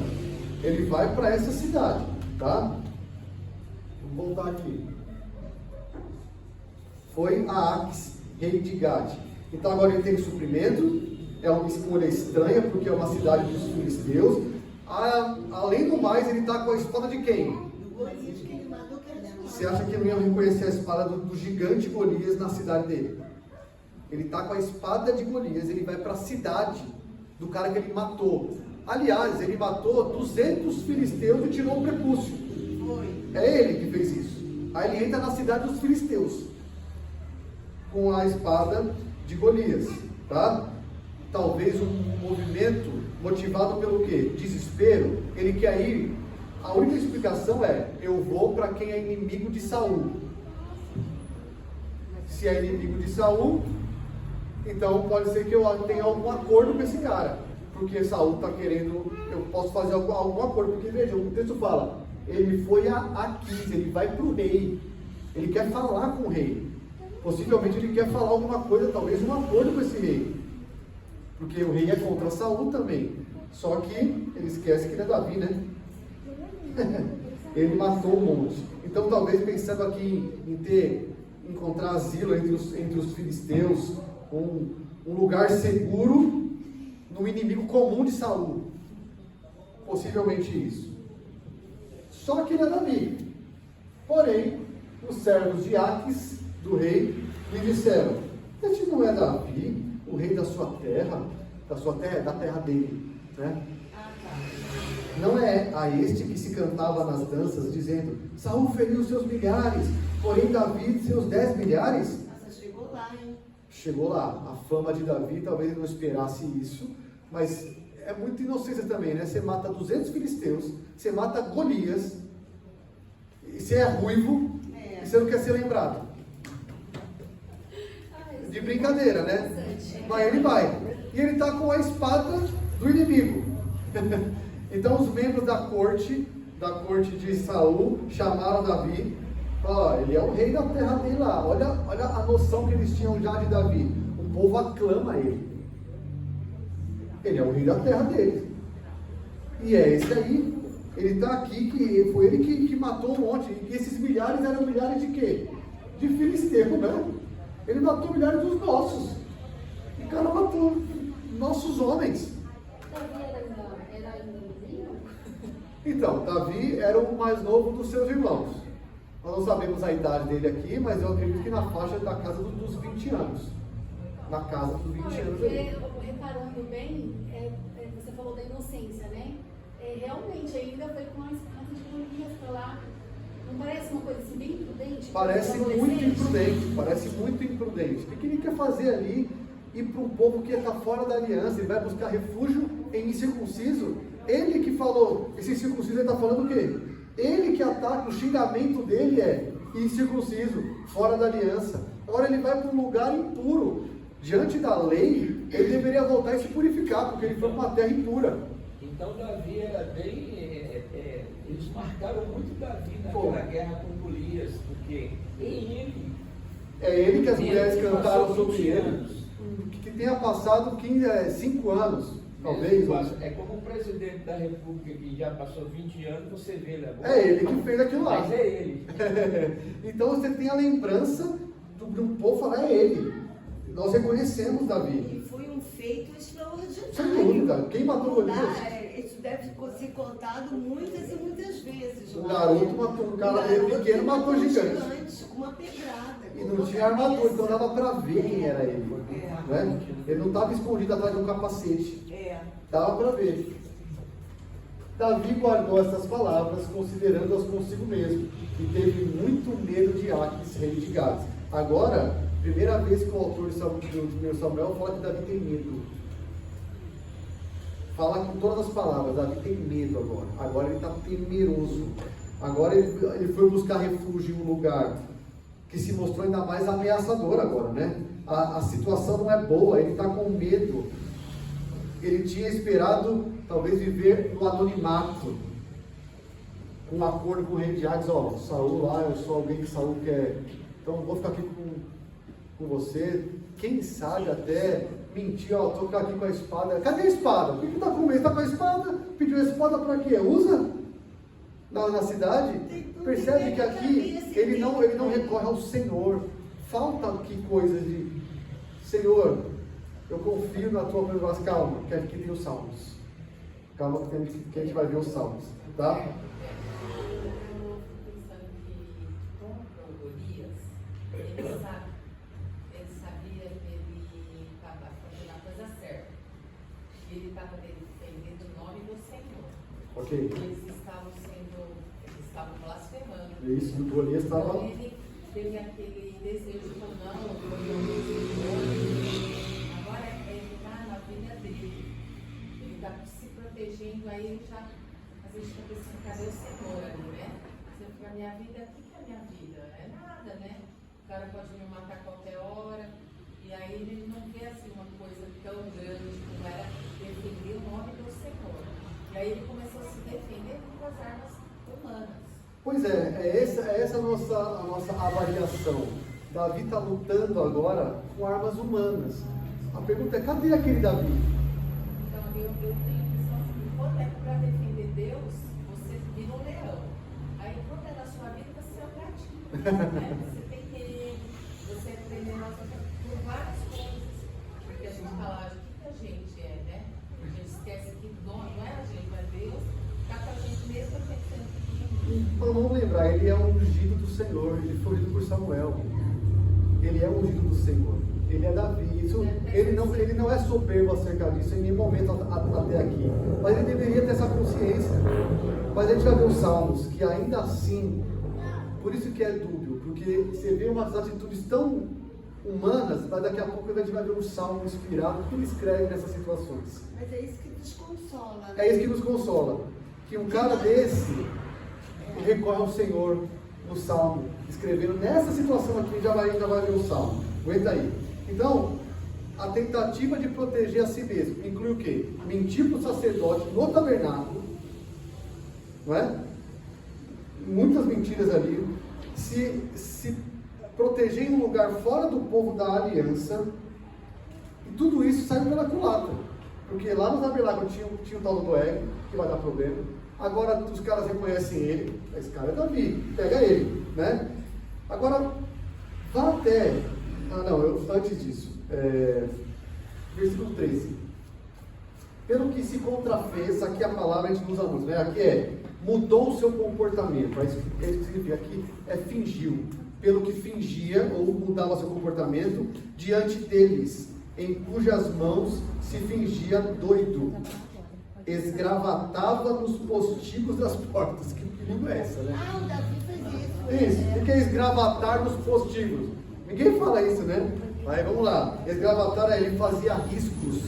Ele vai para essa cidade, tá? Vou voltar aqui. Foi a Aques, rei de Gade. Então agora ele tem suprimento. É uma escolha estranha, porque é uma cidade dos filisteus. Além do mais, ele está com a espada de quem? Do Golias que ele mandou que ele Você acha que ele não ia reconhecer a espada do gigante Golias na cidade dele? Ele está com a espada de Golias, ele vai para a cidade do cara que ele matou. Aliás, ele matou 200 filisteus e tirou o prepúcio. Foi. É ele que fez isso. Aí ele entra na cidade dos filisteus com a espada de Golias, tá? Talvez um movimento motivado pelo quê? Desespero. Ele quer ir. A única explicação é: eu vou para quem é inimigo de Saul. Se é inimigo de Saul, então pode ser que eu tenha algum acordo com esse cara, porque Saul está querendo, eu posso fazer algum acordo, porque veja, o texto fala, ele foi a Aquis, ele vai para o rei, ele quer falar com o rei, possivelmente ele quer falar alguma coisa, talvez um acordo com esse rei, porque o rei é contra Saul também, só que ele esquece que ele é Davi, né? Ele matou um monte. Então talvez pensando aqui em encontrar asilo entre os filisteus, um lugar seguro no inimigo comum de Saul, possivelmente isso. Só que ele é Davi. Porém, os servos de Aques, do rei, lhe disseram: este não é Davi, o rei da sua terra, da terra dele, né? Não é a este que se cantava nas danças, dizendo: Saul feriu seus milhares, porém Davi seus 10 milhares? Nossa, chegou lá, hein? Chegou lá. A fama de Davi, talvez ele não esperasse isso, mas é muita inocência também, né? Você mata 200 filisteus, você mata Golias, e você é ruivo, e você não quer ser lembrado. De brincadeira, né? Mas ele vai. E ele está com a espada do inimigo. Então os membros da corte de Saul chamaram Davi, falaram: ele é o rei da terra dele lá. Olha a noção que eles tinham já de Davi. O povo aclama ele. Ele é o rei da terra dele. E é esse aí. Ele está aqui, que foi ele que matou um monte. E esses milhares eram milhares de quê? De filisteu, né? Ele matou milhares dos nossos. E o cara matou nossos homens. Então, Davi era o mais novo dos seus irmãos. Nós não sabemos a idade dele aqui, mas eu acredito que na faixa da casa dos 20 anos. Na casa dos 20 anos ali. Reparando bem, você falou da inocência, né? Realmente ainda foi com a espada de Golias para lá. Não parece uma coisa assim bem imprudente? Parece muito imprudente. O que ele quer fazer ali? Ir para um povo que está fora da aliança, ele vai buscar refúgio em incircunciso. Ele que falou, esse incircunciso, ele está falando o quê? Ele que ataca, o xingamento dele é incircunciso, fora da aliança. Agora ele vai para um lugar impuro. Diante da lei, ele deveria voltar e se purificar, porque ele foi para uma terra impura. Então Davi era bem eles marcaram muito Davi naquela guerra com Golias, porque é ele que as mulheres ele cantaram passou sobre 20 ele. anos. Que tenha passado 5 anos, talvez. É como o presidente da República que já passou 20 anos, você vê ele agora. É ele que fez aquilo lá. Mas é ele. Então você tem a lembrança do povo falar, é ele. Nós reconhecemos Davi. E foi um feito extraordinário. Sem dúvida. Quem matou Golias? Isso deve ser contado muitas e muitas vezes. O garoto matou um cara pequeno, matou um gigante. Com uma pedrada. E não tinha armadura, então dava para ver quem era ele. Né? Ele não estava escondido atrás de um capacete. Dava para ver. Davi guardou essas palavras, considerando-as consigo mesmo, e teve muito medo de Aques, rei de Gades. Agora, primeira vez que o autor do 1 Samuel fala que Davi tem medo. Fala com todas as palavras, Davi tem medo agora. Agora ele está temeroso. Agora ele foi buscar refúgio em um lugar que se mostrou ainda mais ameaçador agora, né? A situação não é boa, ele está com medo. Ele tinha esperado, talvez, viver no anonimato, com um acordo com o rei de Agnes. Ó, Saul lá, eu sou alguém que Saul quer, então vou ficar aqui com você. Quem sabe até mentir, ó, estou aqui com a espada. Cadê a espada? Por que está com medo? Está com a espada? Pediu a espada para quê? Usa? Na cidade? Percebe que aqui ele não recorre ao Senhor. Falta aqui coisa de Senhor, eu confio na tua presença. Calma, que aqui tem os salmos. Calma, que a gente vai ver os salmos, tá? Eu fico pensando que com o Golias, ele sabia que ele estava fazendo a coisa certa. E ele estava defendendo o nome do Senhor. Ok. Eles estavam blasfemando. Isso, o Golias estava. Então ele teve aquele desejo de falar, não, eu vou agora ele está na vida dele. Ele está se protegendo, aí ele já, às vezes fica pensando, cadê o Senhor ali, né? Se eu ficar minha vida, o que é a minha vida? É nada, né? O cara pode me matar a qualquer hora. E aí ele não vê assim uma coisa tão grande como era defender o nome do Senhor. E aí ele começou a se defender com as armas humanas. Pois é essa a nossa avaliação. Davi está lutando agora com armas humanas. A pergunta é, cadê aquele Davi? Então eu tenho a impressão que quando é para defender Deus, você vira um leão. Aí quando é na sua vida, você é um gatinho. Né? Você tem que você aprender por várias coisas. Porque a gente fala, o que a gente é, né? A gente esquece que não é a gente, mas Deus está com a gente mesmo pensando que Então vamos lembrar, ele é um ungido do Senhor, ele foi ungido por Samuel. Ele é um ungido do Senhor. Ele é Davi. Ele não é soberbo acerca disso em nenhum momento até aqui. Mas ele deveria ter essa consciência. Mas a gente vai ver os Salmos, que ainda assim, por isso que é dúbio, porque você vê umas atitudes tão humanas, mas daqui a pouco a gente vai ver um Salmo inspirado, que ele escreve nessas situações. Mas é isso que nos consola. Né? É isso que nos consola. Que um cara desse recorre ao Senhor no Salmo, escrevendo nessa situação aqui, já vai ver o Salmo. Aguenta aí. Então, a tentativa de proteger a si mesmo inclui o quê? Mentir para o sacerdote no tabernáculo, não é? Muitas mentiras ali. Se proteger em um lugar fora do povo da aliança. E tudo isso saiu pela culatra. Porque lá no tabernáculo tinha o tal do Doeg, que vai dar problema. Agora os caras reconhecem ele. Esse cara é Davi, pega ele, né? Agora, vá até... antes disso. Versículo 13. Pelo que se contrafez, aqui a palavra a gente usa muito, né? Aqui mudou o seu comportamento. É isso que significa aqui, fingiu. Pelo que fingia ou mudava seu comportamento diante deles, em cujas mãos se fingia doido. Esgravatava nos postigos das portas. Que perigo é essa, né? O Davi fez isso. Isso, o que é esgravatar nos postigos? Ninguém fala isso, né? Aí vamos lá. Esgravatar, ele fazia riscos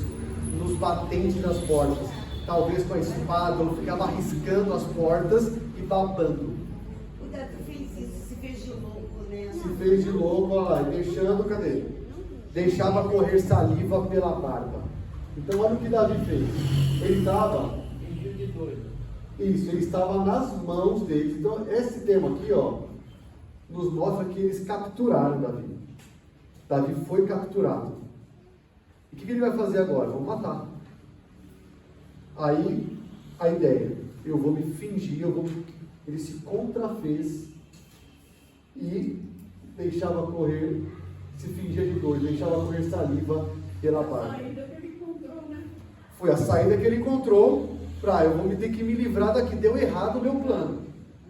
nos batentes das portas. Talvez com a espada, ou ficava riscando as portas e babando. O Davi fez isso, se fez de louco, né? Se fez de louco, olha lá, e deixando, cadê? Deixava correr saliva pela barba. Então olha o que Davi fez. Ele estava fingiu de doido. Isso, ele estava nas mãos deles. Então, esse tema aqui, ó, nos mostra que eles capturaram Davi. Davi foi capturado. E o que ele vai fazer agora? Vão matar. Aí, a ideia, eu vou me fingir, ele se contrafez e deixava correr, se fingia de doido, deixava correr saliva pela barba. Foi a saída que ele encontrou para eu vou ter que me livrar daqui, deu errado o meu plano.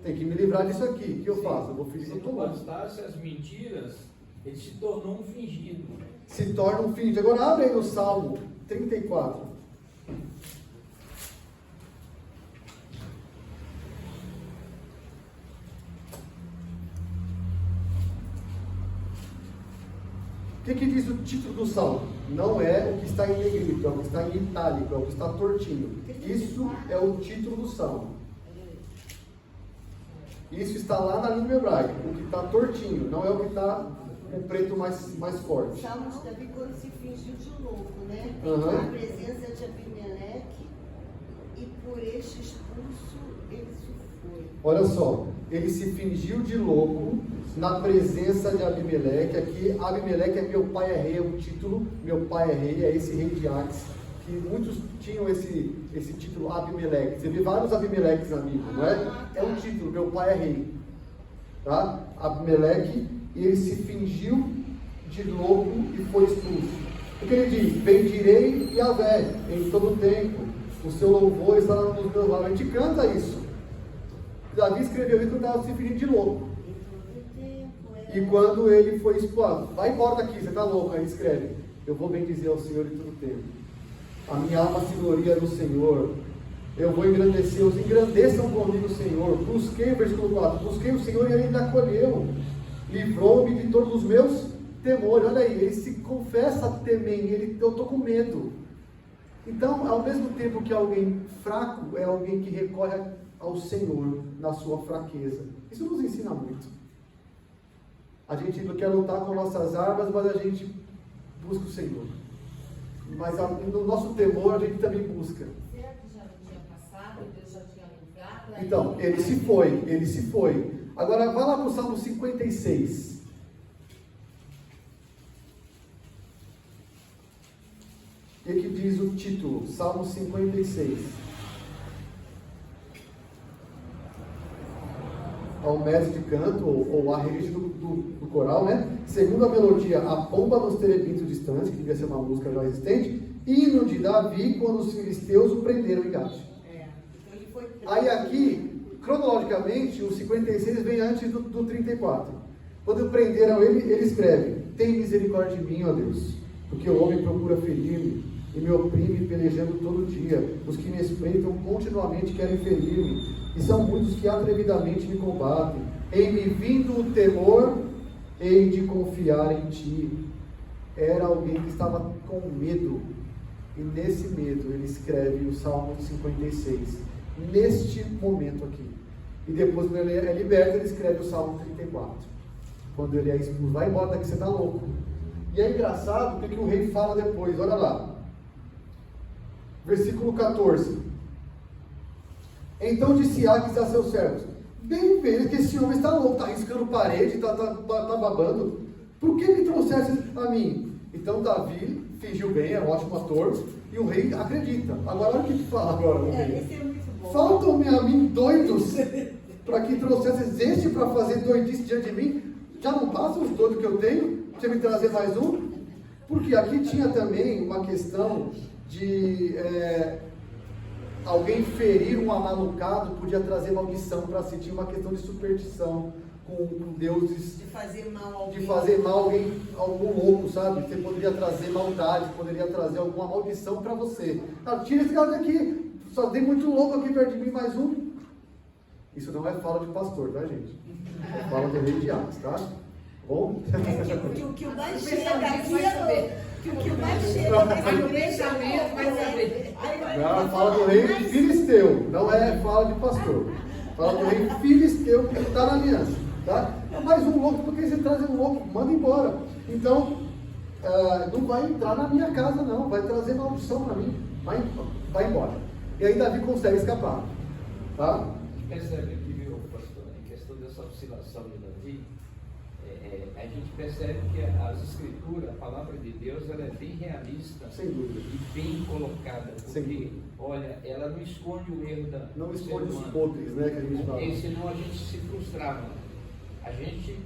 Tem que me livrar disso aqui. O que eu faço? Eu vou fingir que eu tô bom. Se não bastasse as mentiras, ele se tornou um fingido. Se torna um fingido. Agora abre aí no Salmo 34. O que diz o título do Salmo? Não é o que está em negrito, é o que está em itálico, é o que está tortinho. Isso é o título do Salmo. Isso está lá na língua hebraica. O que está tortinho, não é o que está com preto mais forte. Salmo de Davi quando se fingiu de louco, né? Uhum. Na presença de Abimeleque e por este expulso ele se foi. Olha só, ele se fingiu de louco na presença de Abimeleque. Aqui, Abimeleque é meu pai é rei, é um título. Meu pai é rei, é esse rei de Ax, que muitos tinham esse título Abimeleque. Você vê vários Abimeleques na Bíblia, não é? É um título, meu pai é rei. Tá? Abimeleque, e ele se fingiu de louco e foi expulso. O que ele diz? Bendirei Yahvé em todo o tempo, o seu louvor está nos meus lábios. A gente canta isso. Davi escreveu isso quando estava se fingindo de louco. E quando ele foi expulso, vai embora daqui, você está louco. Aí ele escreve: eu vou bendizer ao Senhor em todo o tempo. A minha alma se gloria no Senhor. Eu vou engrandecer-os, engrandeçam comigo o Senhor. Busquei, versículo 4, busquei o Senhor e ele ainda acolheu. Livrou-me de todos os meus temores. Olha aí, ele se confessa temer, eu estou com medo. Então, ao mesmo tempo que alguém fraco é alguém que recorre ao Senhor na sua fraqueza. Isso nos ensina muito. A gente não quer lutar com nossas armas, mas a gente busca o Senhor. Mas no nosso temor a gente também busca. Será que já não tinha passado? Deus já tinha livrado? Então, ele se foi. Agora, vai lá para o Salmo 56. O que diz o título? Salmo 56. Ao mestre de canto, ou a rede do coral, né? Segundo a melodia, a pomba nos terebitos distantes, que devia ser uma música já existente, hino de Davi, quando os filisteus o prenderam em Gate. Então ele foi preso. Aí aqui, cronologicamente, o 56 vem antes do 34. Quando prenderam ele, ele escreve: tem misericórdia de mim, ó Deus, porque o homem procura ferir-me e me oprime pelejando todo dia. Os que me espreitam continuamente querem ferir-me, e são muitos que atrevidamente me combatem. Em me vindo o temor, hei de confiar em ti. Era alguém que estava com medo, e nesse medo ele escreve o Salmo 56, neste momento aqui. E depois, quando ele é liberto, ele escreve o Salmo 34, quando ele é expulso. Vai embora daqui, você está louco. E é engraçado o que o rei fala depois, olha lá. Versículo 14. Então disse Aques a seus servos: bem vejo que esse homem está louco, está riscando parede, está babando. Por que me trouxesse a mim? Então Davi fingiu bem, é um ótimo ator, e o rei acredita. Agora olha o que ele fala agora. Esse é muito bom. Faltam-me a mim doidos para que trouxesses este para fazer doidice diante de mim? Já não basta os doidos que eu tenho? Você me trazer mais um? Porque aqui tinha também uma questão de alguém ferir um amalucado podia trazer maldição para si. Tinha uma questão de superstição com deuses, De fazer mal a alguém. de fazer mal a alguém, algum louco, sabe? Você poderia trazer maldade, poderia trazer alguma maldição para você. Tira esse cara daqui, só tem muito louco aqui perto de mim, mais um. Isso não é fala de pastor, tá, gente? É fala do rei de Aques, tá? Bom? O que o mais chega aqui é o que o mais chega Não, fala do rei filisteu, não é fala de pastor. Fala do rei filisteu que está na aliança, tá? É mais um louco, porque você traz um louco, manda embora. Então, não vai entrar na minha casa não, vai trazer maldição para mim, vai embora. E aí Davi consegue escapar. Tá? A gente percebe aqui, viu, pastor, em questão dessa oscilação de Davi, a gente percebe que as escrituras, a palavra de Deus, ela é bem realista. Sem dúvida. E bem colocada, Sem porque, dúvida. olha, ela não esconde o erro da Não do ser esconde os humano. podres, né, que a gente fala. Porque senão a gente se frustrava. A gente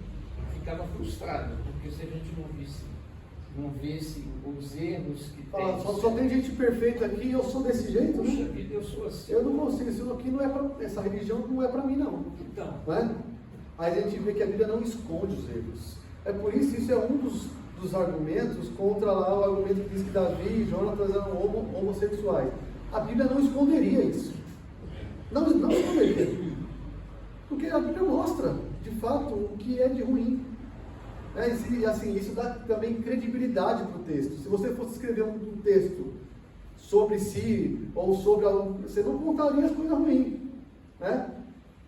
ficava frustrado, porque se a gente não visse os erros que Fala, tem. só tem gente perfeita aqui e eu sou desse jeito, Puxa né? vida, eu sou assim. Eu não consigo, isso aqui não é pra, essa religião não é para mim, não. Então, Né? Aí a gente vê que a Bíblia não esconde os erros. É por isso é um dos argumentos contra lá o argumento que diz que Davi e Jonatas eram homossexuais. A Bíblia não esconderia isso. Não esconderia. Porque a Bíblia mostra, de fato, o que é de ruim. E assim, isso dá também credibilidade para o texto. Se você fosse escrever um texto sobre si, ou sobre algo, você não contaria as coisas ruins. Né?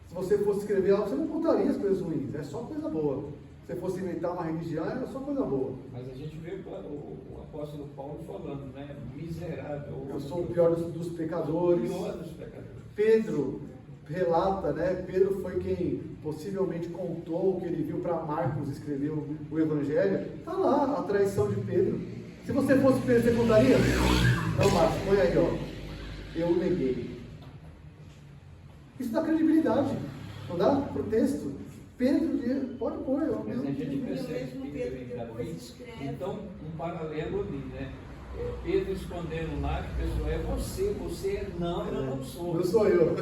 Se você fosse escrever algo, você não contaria as coisas ruins. É só coisa boa. Se você fosse inventar uma religião, é só coisa boa. mas a gente vê o apóstolo Paulo falando, né? Miserável. Eu sou o pior dos pecadores. pior dos pecadores. Pedro relata, né? Pedro foi quem possivelmente contou o que ele viu para Marcos escrever o Evangelho. Está lá a traição de Pedro. Se você fosse Pedro, você contaria? Não, Marcos, põe aí, ó. Eu neguei. Isso dá credibilidade, não dá? Para o texto. Pedro, pode pôr. Mas a gente E o percebe mesmo que Pedro em depois Davi, escreve. então, um paralelo ali, né? Pedro escondendo lá, que o pessoal você é, não, eu não sou. Não sou eu.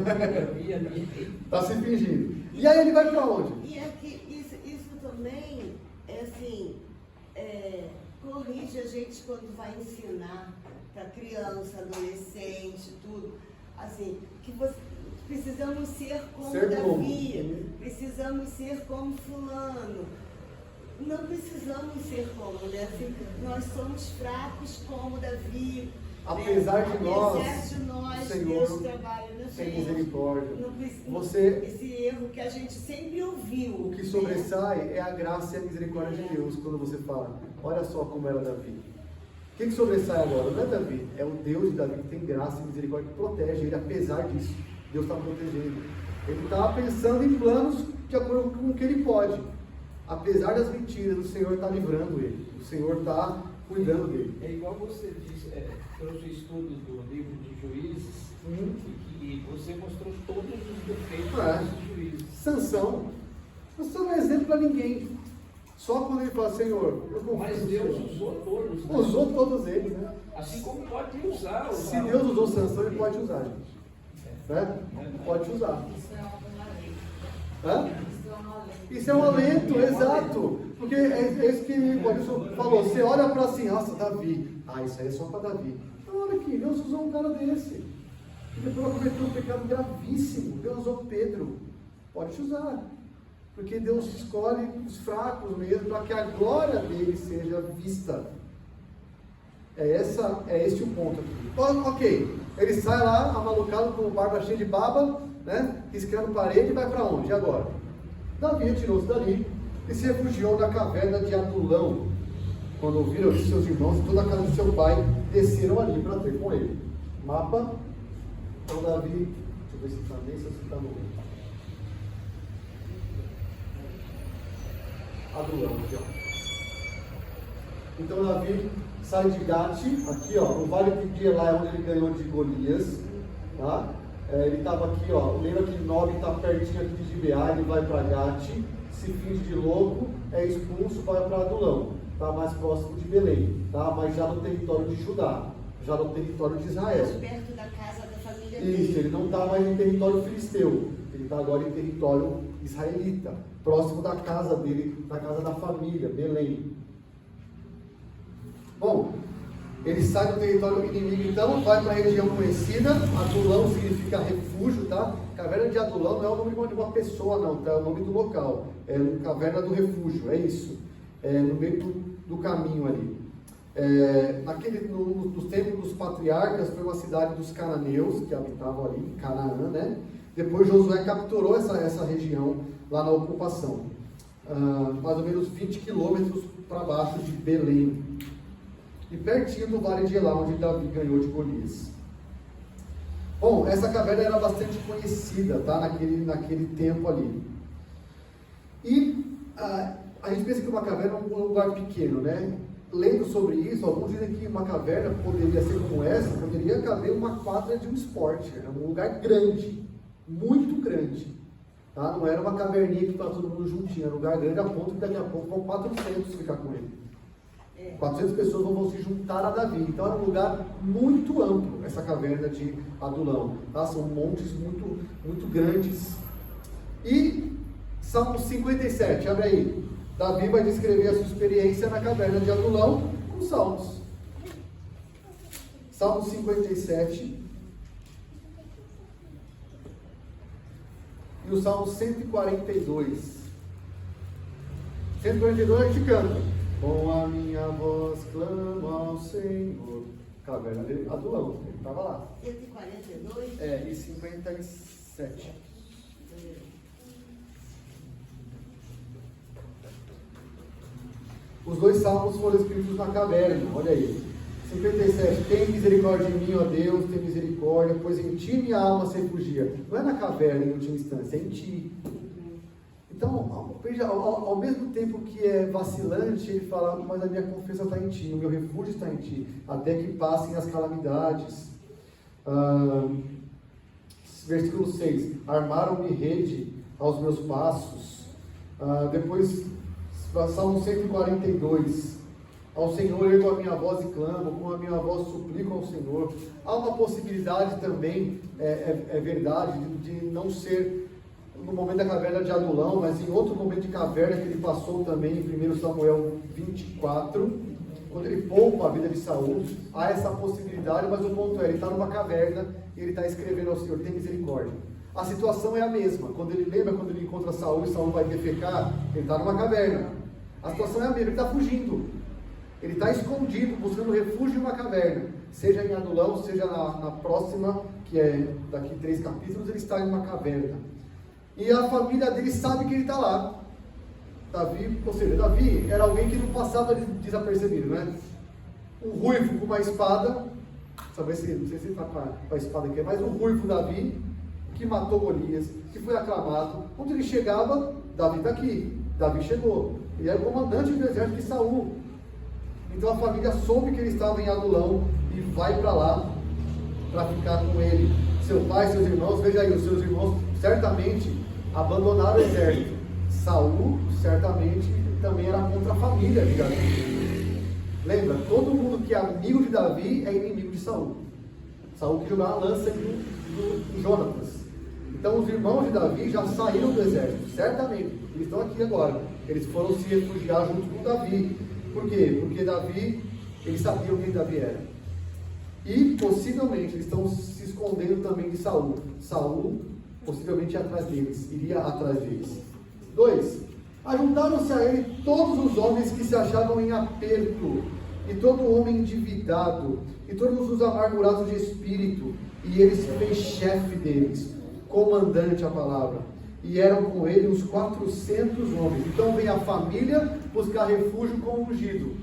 E ali, Está se fingindo. E aí ele vai para onde? E aqui, isso também, assim, corrige a gente quando vai ensinar para criança, adolescente, tudo. Assim, que precisamos ser como Davi, precisamos ser como fulano. Não precisamos ser como, né? Assim, nós somos fracos como Davi. Apesar de nós, Senhor, Deus trabalha na sem gente. misericórdia. Não precisa, Você- esse erro que a gente sempre ouviu. O que né? sobressai é a graça e a misericórdia de Deus quando você fala, olha só como era Davi. O que sobressai agora? Não é Davi, é o Deus de Davi que tem graça e misericórdia que protege ele, apesar disso. Deus está protegendo. Ele estava pensando em planos de acordo com o que ele pode. Apesar das mentiras, o Senhor está livrando ele. O Senhor está cuidando dele. é igual você disse, trouxe o estudo do livro de Juízes, e você mostrou todos os defeitos dos juízes. Sansão. Sansão não é exemplo para ninguém. Só quando ele fala, Senhor, eu confio Mas no Deus Senhor. usou todos. Né? Usou todos eles, né? Assim como pode usar. Se Deus usou Sansão, ele pode usar, gente. Né? Pode usar. Isso é uma lei. Hã? Isso é uma lei. Isso é um alento, exato. Porque é isso que o Adilson falou. Você olha para assim, nossa, Davi. Isso aí é só para Davi. Então, olha aqui, Deus usou um cara desse. Ele cometeu um pecado gravíssimo. Deus usou Pedro. Pode te usar. Porque Deus escolhe os fracos mesmo, para que a glória dele seja vista. É este o ponto aqui. Ok, ele sai lá, amalucado, com barba cheia de baba, né? Riscando parede, e vai para onde? E agora? Davi retirou-se dali e se refugiou na caverna de Adulão. Quando ouviram que seus irmãos e toda a casa de seu pai desceram ali para ter com ele. Mapa. Então Davi, deixa eu ver se está nesse ou se está no Adulão, aqui ó. Então Davi sai de Gate, aqui ó, no vale de Elá é onde ele ganhou de Golias, tá? Ele estava aqui ó, lembra que Nob está pertinho aqui de Gibeá, ele vai para Gate, se finge de louco, é expulso, vai para Adulão, tá mais próximo de Belém, tá? Mas já no território de Judá, já no território de Israel. Mais perto da casa da família Isso, dele. ele não está mais em território filisteu, ele está agora em território israelita, próximo da casa dele, da casa da família, Belém. Bom, ele sai do território inimigo, então vai para a região conhecida. Adulão significa refúgio, tá? Caverna de Adulão não é o nome de uma pessoa, não, tá? É o nome do local. É Caverna do Refúgio, é isso. É no meio do caminho ali. Nos tempos dos patriarcas, foi uma cidade dos cananeus, que habitavam ali, em Canaã, né? Depois Josué capturou essa região lá na ocupação. Mais ou menos 20 quilômetros para baixo de Belém. E pertinho do vale de Elá, onde Davi ganhou de Golias. Bom, essa caverna era bastante conhecida, tá? Naquele tempo ali. E a gente pensa que uma caverna é um lugar pequeno, né? Lendo sobre isso, alguns dizem que uma caverna poderia ser como essa, poderia caber uma quadra de um esporte. Era um lugar grande, muito grande. Tá? Não era uma caverninha que estava todo mundo juntinho, era um lugar grande a ponto que daqui a pouco vão 400 ficar com ele. 400 pessoas vão se juntar a Davi. Então era um lugar muito amplo, essa caverna de Adulão. Tá? São montes muito, muito grandes. E Salmo 57, abre aí. Davi vai descrever a sua experiência na caverna de Adulão com Salmos. Salmo 57. E o Salmo 142. 142 a gente canta. Com a minha voz clamo ao Senhor. Caverna de Adulão, ele estava lá. 142? E 57. Os dois salmos foram escritos na caverna, olha aí. 57, tem misericórdia de mim, ó Deus, tem misericórdia, pois em ti minha alma se refugia. Não é na caverna em última instância, é em ti. Então, veja, ao mesmo tempo que é vacilante, ele fala, mas a minha confiança está em ti, o meu refúgio está em ti, até que passem as calamidades. Versículo 6, armaram-me rede aos meus passos. Depois, Salmo 142, ao Senhor ergo a minha voz e clamo, com a minha voz suplico ao Senhor. Há uma possibilidade também, é verdade, de não ser no momento da caverna de Adulão, mas em outro momento de caverna que ele passou também, em 1 Samuel 24, quando ele poupa a vida de Saul. Há essa possibilidade, mas o ponto é, ele está numa caverna e ele está escrevendo ao Senhor, tem misericórdia. A situação é a mesma. Quando ele encontra Saul e Saul vai defecar, ele está numa caverna. A situação é a mesma, ele está fugindo. Ele está escondido, buscando refúgio em uma caverna. Seja em Adulão, seja na próxima, que é daqui 3 capítulos, ele está em uma caverna. E a família dele sabe que ele está lá. Davi era alguém que não passava desapercebido, né? Um ruivo com uma espada, não sei se ele está com a espada aqui, mas um ruivo Davi, que matou Golias, que foi aclamado. Onde ele chegava, Davi está aqui. Davi chegou. Ele era o comandante do exército de Saul. Então a família soube que ele estava em Adulão e vai para lá para ficar com ele. Seu pai, seus irmãos, veja aí, os seus irmãos certamente abandonaram o exército. Saul certamente também era contra a família de Davi. Lembra, todo mundo que é amigo de Davi é inimigo de Saul. Saul que jogava a lança em Jonatas. Então os irmãos de Davi já saíram do exército, certamente. Eles estão aqui agora. Eles foram se refugiar junto com Davi. Por quê? Porque Davi, eles sabiam quem Davi era. E possivelmente eles estão se escondendo também de Saul. Saul possivelmente iria atrás deles. 2. Ajuntaram-se a ele todos os homens que se achavam em aperto, e todo homem endividado, e todos os amargurados de espírito, e ele se fez chefe deles, comandante a palavra. E eram com ele uns 400 homens. Então vem a família buscar refúgio com o ungido.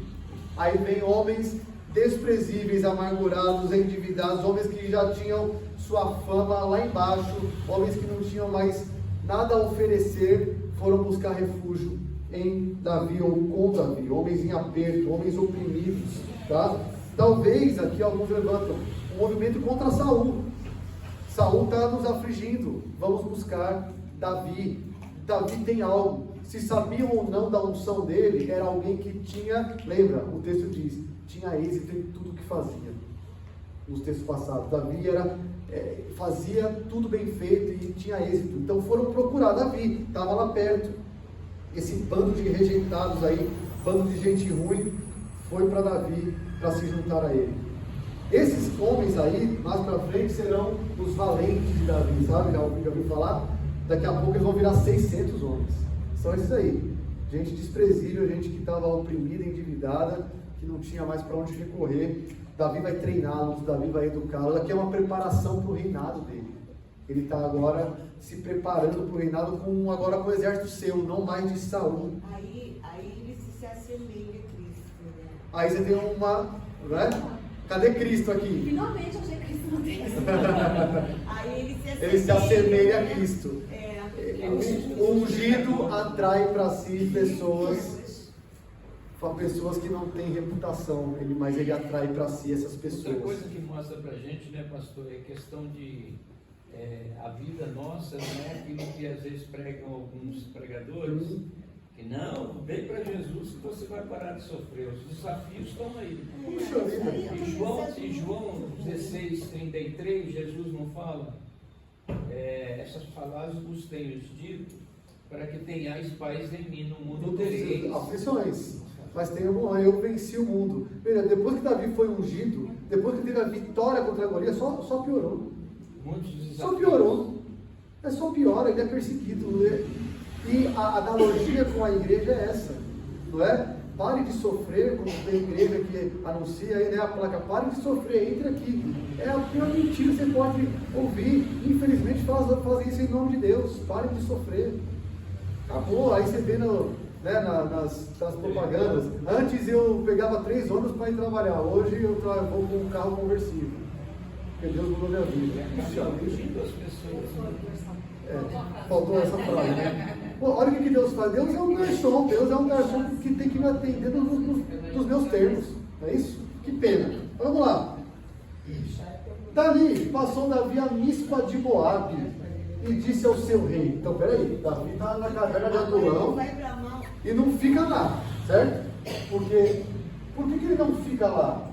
Aí vem homens desprezíveis, amargurados, endividados, homens que já tinham sua fama lá embaixo, homens que não tinham mais nada a oferecer, foram buscar refúgio em Davi ou com Davi, homens em aperto, homens oprimidos, tá? Talvez aqui alguns levantam um movimento contra Saul. Saul está nos afligindo, vamos buscar Davi. Davi tem algo. Se sabiam ou não da unção dele, era alguém que tinha, lembra, o texto diz, tinha êxito em tudo que fazia. Nos textos passados, Davi fazia tudo bem feito e tinha êxito. Então foram procurar Davi, estava lá perto. Esse bando de rejeitados aí, bando de gente ruim, foi para Davi para se juntar a ele. Esses homens aí, mais para frente, serão os valentes de Davi, sabe? Já ouviu falar? Daqui a pouco eles vão virar 600 homens. São esses aí. Gente desprezível, gente que estava oprimida, endividada, que não tinha mais para onde recorrer. Davi vai treiná-los, Davi vai educá-los. Aqui é uma preparação para o reinado dele. Ele está agora se preparando para o reinado com o exército seu, não mais de Saul. Aí ele se assemelha a Cristo, né? Aí você tem uma, né? Cadê Cristo aqui? Finalmente eu achei Cristo no texto. Aí Ele se assemelha a né? Cristo. É. O ungido atrai para si pessoas que não têm reputação, mas ele atrai para si essas Outra pessoas. coisa que mostra para a gente, né, pastor, é questão de a vida nossa, não é aquilo que às vezes pregam alguns pregadores, que não, vem para Jesus que você vai parar de sofrer. Os desafios estão aí. Puxa vida. Em João 16:33, Jesus não fala? Essas palavras vos tenho dito para que tenhais paz em mim, no mundo tereis Aflições. Mas tenha bom, eu venci o mundo. Veja, depois que Davi foi ungido, depois que teve a vitória contra Golias, só piorou. muitos desafios. Só piorou. Só piora, ele é perseguido. Né? E a analogia com a igreja é essa, não é? Pare de sofrer, como tem igreja que anuncia aí, né, a placa, pare de sofrer, entre aqui. É a pior mentira que você pode ouvir. Infelizmente fazem isso em nome de Deus. Pare de sofrer. Acabou, aí você vê nas propagandas. Antes eu pegava 3 ônibus para ir trabalhar, hoje eu vou com um carro conversível. Porque Deus mudou minha vida. Acaba fugindo as pessoas. Faltou essa frase, né? Pô, olha o que Deus faz. Deus é um garçom que tem que me atender nos meus termos. Não é isso? Que pena. Vamos lá. Dali passou Davi a Mispa de Moabe e disse ao seu rei. Então, peraí, Davi está na caverna de Adulão e não fica lá, certo? Por que ele não fica lá?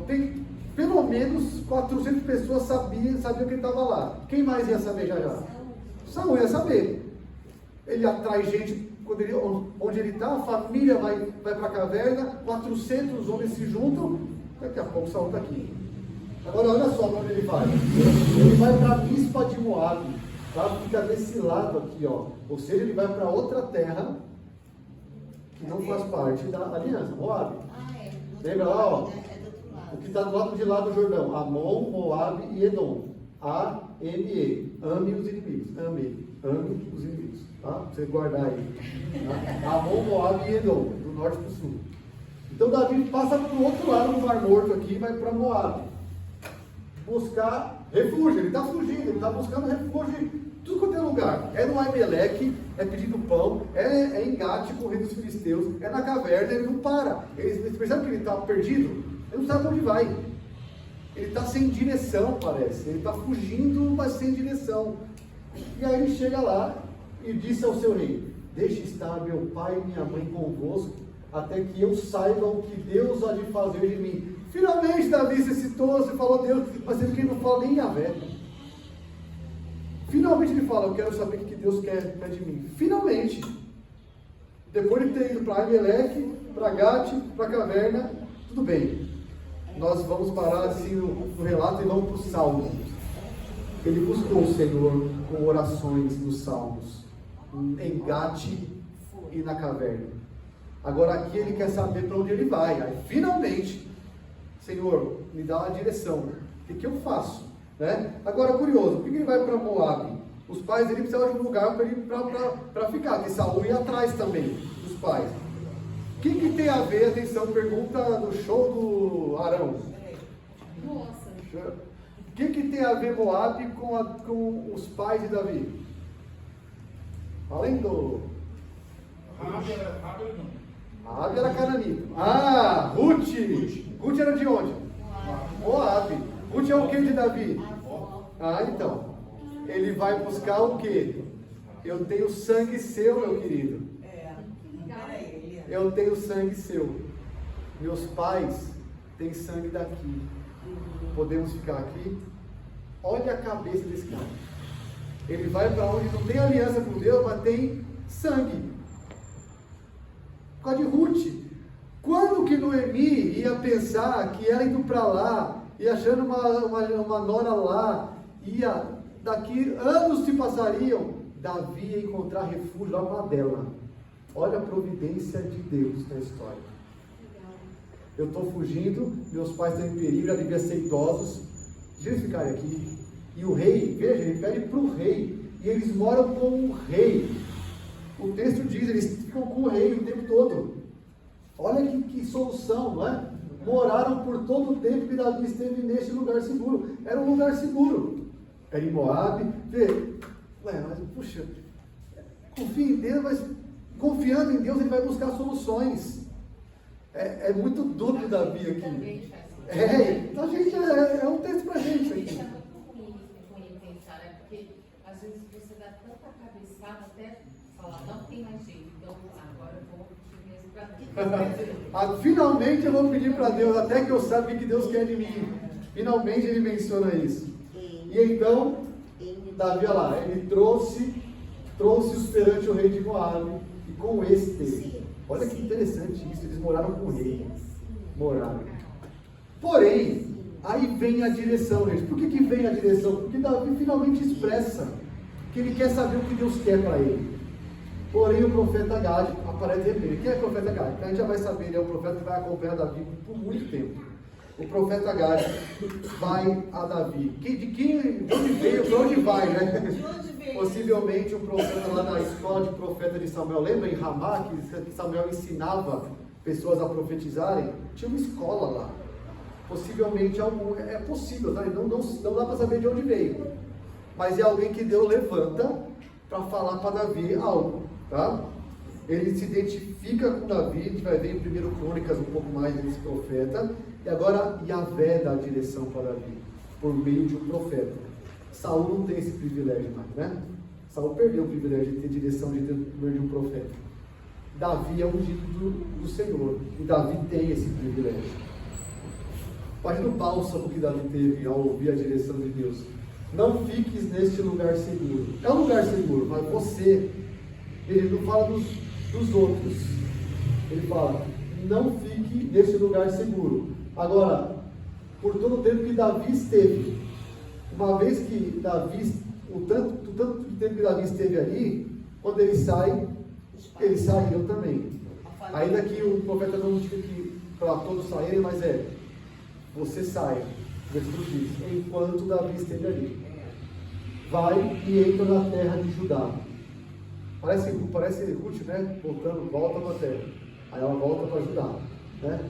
Tem pelo menos 400 pessoas sabiam que ele estava lá. Quem mais ia saber já? Saul ia saber. Ele atrai gente, onde ele está, a família vai para a caverna, 400 homens se juntam, daqui a pouco Saul está aqui. Agora olha só para onde ele vai. Ele vai para a Mispa de Moabe, tá? Fica desse lado aqui, ó. Ou seja, ele vai para outra terra que não faz parte da aliança, Moabe. Lembra lá, ó? O que está do lado de lá do Jordão, Amon, Moabe e Edom. A-M-E, ame os inimigos, ame os inimigos, tá? Pra você guardar aí, tá? Amon, Moabe e Edom, do norte para o sul. Então Davi passa para o outro lado do Mar Morto aqui e vai para Moabe, buscar refúgio. Ele está fugindo, ele está buscando refúgio em tudo quanto é lugar. É no Aimeleque, é pedindo pão, é em Gate com o rei dos filisteus, é na caverna, ele não para. Você percebe que ele está perdido? Ele não sabe para onde vai. Ele está sem direção, parece. Ele está fugindo, mas sem direção. E aí ele chega lá e disse ao seu rei: deixe estar meu pai e minha mãe convosco, até que eu saiba o que Deus há de fazer de mim. Finalmente, Davi, você citou, você falou Deus, mas ele não fala nem Yahvé. Finalmente ele fala: eu quero saber o que Deus quer de mim. Finalmente. Depois de ter ido para Aimeleque, para Gate, para a caverna, tudo bem. Nós vamos parar assim no relato e vamos para o Salmo. Ele buscou o Senhor com orações nos Salmos, em Gate e na caverna. Agora aqui ele quer saber para onde ele vai. Aí, finalmente, Senhor, me dá uma direção. O que eu faço? Né? Agora, curioso, por que ele vai para Moabe? Os pais dele precisavam de um lugar para ficar, que Saul ia atrás também dos pais. O que tem a ver, atenção, pergunta do show do Arão. Nossa. O que tem a ver Moabe com os pais de Davi? Além do... Raabe era cananita. Ah, Ruth. Ruth era de onde? Moabe. Ruth é o que de Davi? Ah, então. Ele vai buscar o que? Eu tenho sangue seu, meu querido. Eu tenho sangue seu. Meus pais têm sangue daqui. Podemos ficar aqui? Olha a cabeça desse cara. Ele vai para onde não tem aliança com Deus, mas tem sangue. Por causa de Ruth. Quando que Noemi ia pensar que ela indo para lá, e achando uma nora lá, daqui anos se passariam, Davi ia encontrar refúgio lá para dela. Olha a providência de Deus na história. Eu estou fugindo, meus pais estão em perigo, já deviam ser idosos. Deixa eles ficarem aqui. E o rei, veja, ele pede para o rei. E eles moram com o rei. O texto diz, eles ficam com o rei o tempo todo. Olha que solução, não é? moraram por todo o tempo que Davi esteve neste lugar seguro. Era um lugar seguro. Era em Moabe. Vê, ué, mas puxa, confia em Deus, mas confiando em Deus ele vai buscar soluções. É muito duro Davi aqui. Também faz sentido. Então, gente, é um texto pra gente Isso aqui. é muito ruim pensar, né? Porque às vezes você dá tanta cabeçada até falar, não tem mais jeito, então agora eu vou pedir mesmo pra Deus. Finalmente eu vou pedir para Deus, até que eu saiba o que Deus quer de mim. Finalmente ele menciona isso. E então, Davi, olha lá, ele trouxe-os perante o rei de Moabe, e com este. Olha que interessante isso, eles moraram com o rei. Moraram. Porém, aí vem a direção, gente. Por que vem a direção? Porque Davi finalmente expressa que ele quer saber o que Deus quer para ele. Porém, o profeta Gade aparece de repente. Quem é o profeta Gade? A gente já vai saber, ele é um profeta que vai acompanhar Davi por muito tempo. O profeta Gade vai a Davi. De onde veio, para onde vai, né? De onde veio? Possivelmente um profeta lá na escola de profeta de Samuel. Lembra em Ramá, que Samuel ensinava pessoas a profetizarem? Tinha uma escola lá. Possivelmente é possível, tá? Não dá para saber de onde veio. Mas é alguém que Deus levanta para falar para Davi algo, tá? Ele se identifica com Davi, a gente vai ver em 1 Crônicas um pouco mais desse profeta. E agora Yahvé dá a direção para Davi, por meio de um profeta. Saul não tem esse privilégio mais, né? Saul perdeu o privilégio de ter direção de meio de um profeta. Davi é ungido do Senhor, e Davi tem esse privilégio. Imagina o bálsamo que Davi teve ao ouvir a direção de Deus. Não fiques neste lugar seguro. É um lugar seguro, mas você, ele não fala dos outros. Ele fala, não fique neste lugar seguro. Agora, por todo o tempo que Davi esteve, uma vez que Davi, o tanto de tempo que Davi esteve ali, quando ele sai, ele saiu também. Ainda que o profeta não diga que para todos saírem, mas você sai, versículo diz, enquanto Davi esteve ali. Vai e entra na terra de Judá. Parece Ruth, né? Volta para a terra. Aí ela volta para Judá, né?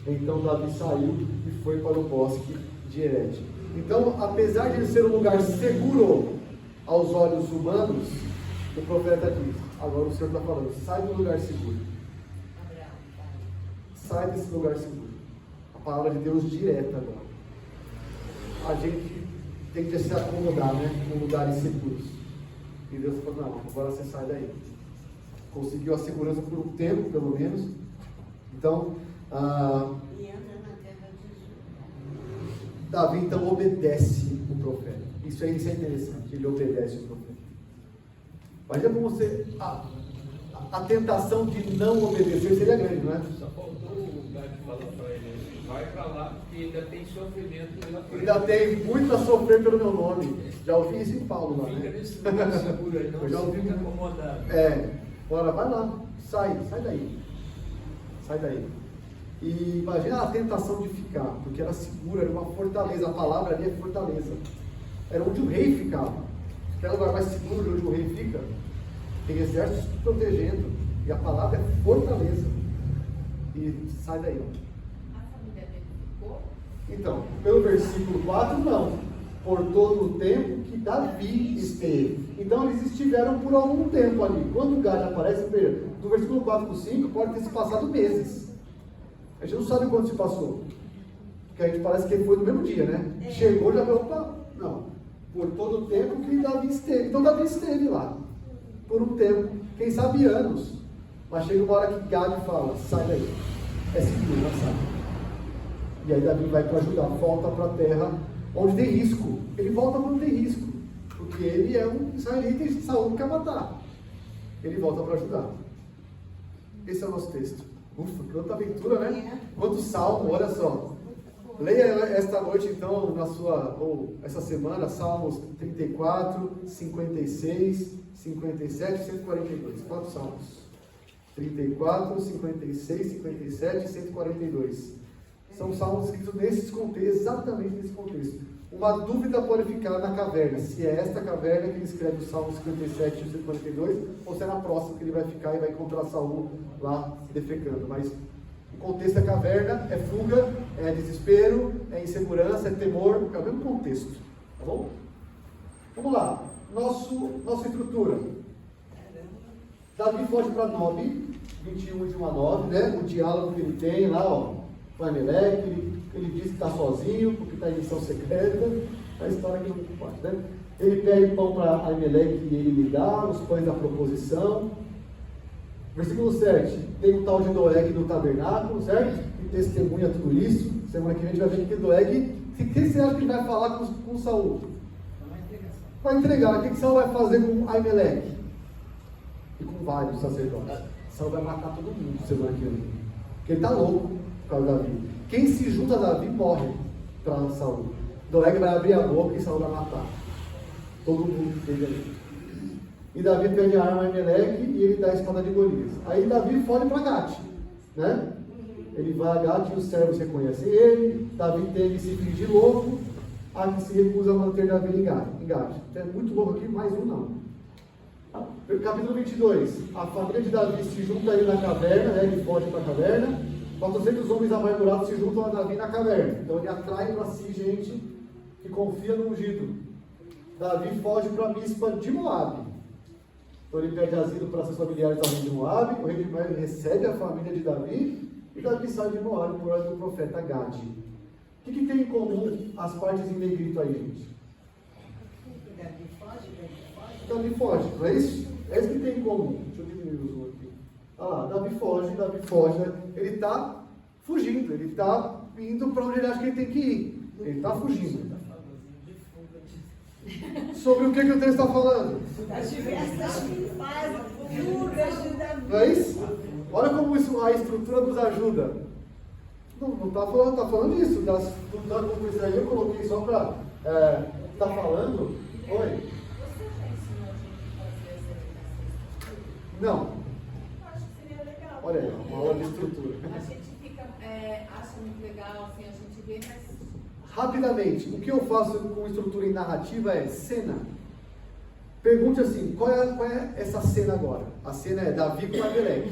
Então Davi saiu e foi para o bosque de Herete. Então, apesar de ele ser um lugar seguro aos olhos humanos, o profeta diz, agora o Senhor está falando, sai do lugar seguro. Sai desse lugar seguro. A palavra de Deus direta agora. A gente tem que se acomodar, né? Com lugares seguros. E Deus falou, não, agora você sai daí. Conseguiu a segurança por um tempo, pelo menos. Então, E entra na terra de Judá. Davi então obedece o profeta. Isso é interessante, ele obedece o profeta. Mas é como você. A tentação de não obedecer seria grande, não é? Só faltou o Gade falar para ele, vai para lá, porque ainda tem sofrimento pela frente. Ainda tem muito a sofrer pelo meu nome. Já ouvi isso em Paulo lá, Fica né? nesse lugar seguro aí, não Eu já ouvi fica acomodado. Bora, vai lá, sai daí. Sai daí. E imagina a tentação de ficar, porque era segura, era uma fortaleza. A palavra ali é fortaleza. Era onde o rei ficava. Aquele lugar mais seguro de onde o rei fica. Tem exércitos protegendo. E a palavra é fortaleza. E sai daí. A família dele ficou? Então, pelo versículo 4, não. Por todo o tempo que Davi esteve. Então, eles estiveram por algum tempo ali. Quando o Gade aparece, do versículo 4 para o 5, pode ter se passado meses. A gente não sabe quando se passou. Porque a gente parece que foi no mesmo dia, né? Chegou, já falou, opa, não. Por todo o tempo que Davi esteve. Então, Davi esteve lá. Por um tempo. Quem sabe anos. Mas chega uma hora que Gade fala, sai daí. É seguro, já sai. E aí Davi vai para ajudar, volta para a terra onde tem risco. Ele volta para onde tem risco. Porque ele é um israelita e Saul quer matar. Ele volta para ajudar. Esse é o nosso texto. Ufa, quanta aventura, né? Quanto salmo, olha só. Leia esta noite, então, ou essa semana, Salmos 34, 56, 57 e 142. 4 salmos. 34, 56, 57 e 142. São salmos escritos nesses contextos, exatamente nesse contexto. Uma dúvida pode ficar na caverna, se é esta caverna que ele escreve os Salmos 57 e 142, ou se é na próxima que ele vai ficar e vai encontrar Saul lá defecando. Mas O contexto é caverna, é fuga, é desespero, é insegurança, é temor, é o mesmo contexto, tá bom? Vamos lá, nossa estrutura. Davi foge para Nob, 21 de 1 a 9, né? O diálogo que ele tem lá, ó, com Aimeleque, ele diz que está sozinho, porque está em missão secreta, a história que não pode, né? Ele pede pão para Aimeleque e ele lhe dá, os pães da proposição. Versículo 7, tem um tal de Doeg no tabernáculo, certo? Que testemunha tudo isso. Semana que vem a gente vai ver que Doeg, o que você acha que ele vai falar com Saul? Vai entregar. O que Saul vai fazer com Aimeleque? E com vários sacerdotes. Saul vai matar todo mundo semana que vem. Porque ele está louco por causa de Davi. Quem se junta a Davi morre para Saul. Doeg vai abrir a boca e Saul vai matar todo mundo que esteja ali. E Davi pede a arma a Aimeleque e ele dá a espada de Golias. Aí Davi foge para Gate, né? Ele vai a Gate e os servos reconhecem ele. Davi teme se fingir louco. Há que se recusa a manter Davi em Gate. Então, é muito louco aqui, mais um não. Capítulo 22. A família de Davi se junta ali na caverna, né? Ele foge para a caverna. 400 homens amargurados se juntam a Davi na caverna. Então ele atrai para si gente que confia no ungido. Davi foge para Mispa de Moabe. Então ele pede asilo para seus familiares ao rei de Moabe. O rei de Moabe recebe a família de Davi. E Davi sai de Moabe por ordem do profeta Gade. O que tem em comum as partes em negrito aí, gente? Davi foge, não é isso? É isso que tem em comum. Deixa eu diminuir o zoom aqui. Olha lá, Davi foge, né? Ele está fugindo, ele está indo para onde ele acha que ele tem que ir. Ele está fugindo. Sobre o que o texto está falando? Das diversas fugas de Davi. Não é isso? Olha como isso, a estrutura nos ajuda. Não está falando, falando disso. Das coisas aí eu coloquei só para tá falando. Oi? Não. Acho que seria legal. Olha aí, uma aula de estrutura. A gente fica, acha muito legal, assim, a gente vê, mas... Rapidamente, o que eu faço com estrutura em narrativa é cena. Pergunte assim, qual é essa cena agora? A cena é Davi com Aimeleque.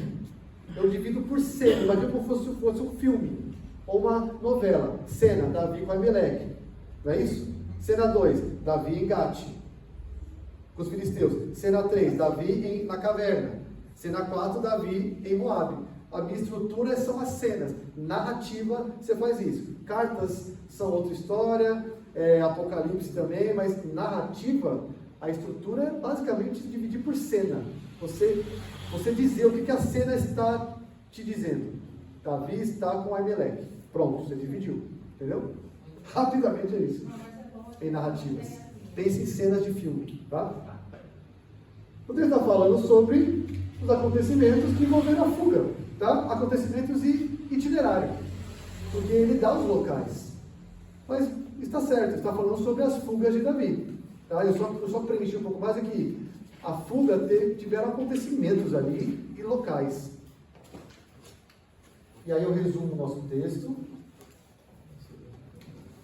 Eu divido por cena, imagina como fosse um filme, ou uma novela. Cena, Davi com Aimeleque. Não é isso? Cena 2, Davi em Gate, com os filisteus. Cena 3, Davi na caverna. Cena 4, Davi em Moabe. A minha estrutura são as cenas. Narrativa, você faz isso. Cartas são outra história, Apocalipse também, mas narrativa, a estrutura é basicamente dividir por cena. Você dizer o que a cena está te dizendo. Davi está com Aimeleque. Pronto, você dividiu. Entendeu? Rapidamente é isso. Em narrativas. Pense em cenas de filme. Tá? O texto está falando sobre os acontecimentos que envolveram a fuga. Tá? Acontecimentos e itinerário. Porque ele dá os locais. Mas está certo, está falando sobre as fugas de Davi. Tá? Eu só preenchi um pouco mais aqui. A fuga tiveram acontecimentos ali e locais. E aí eu resumo o nosso texto.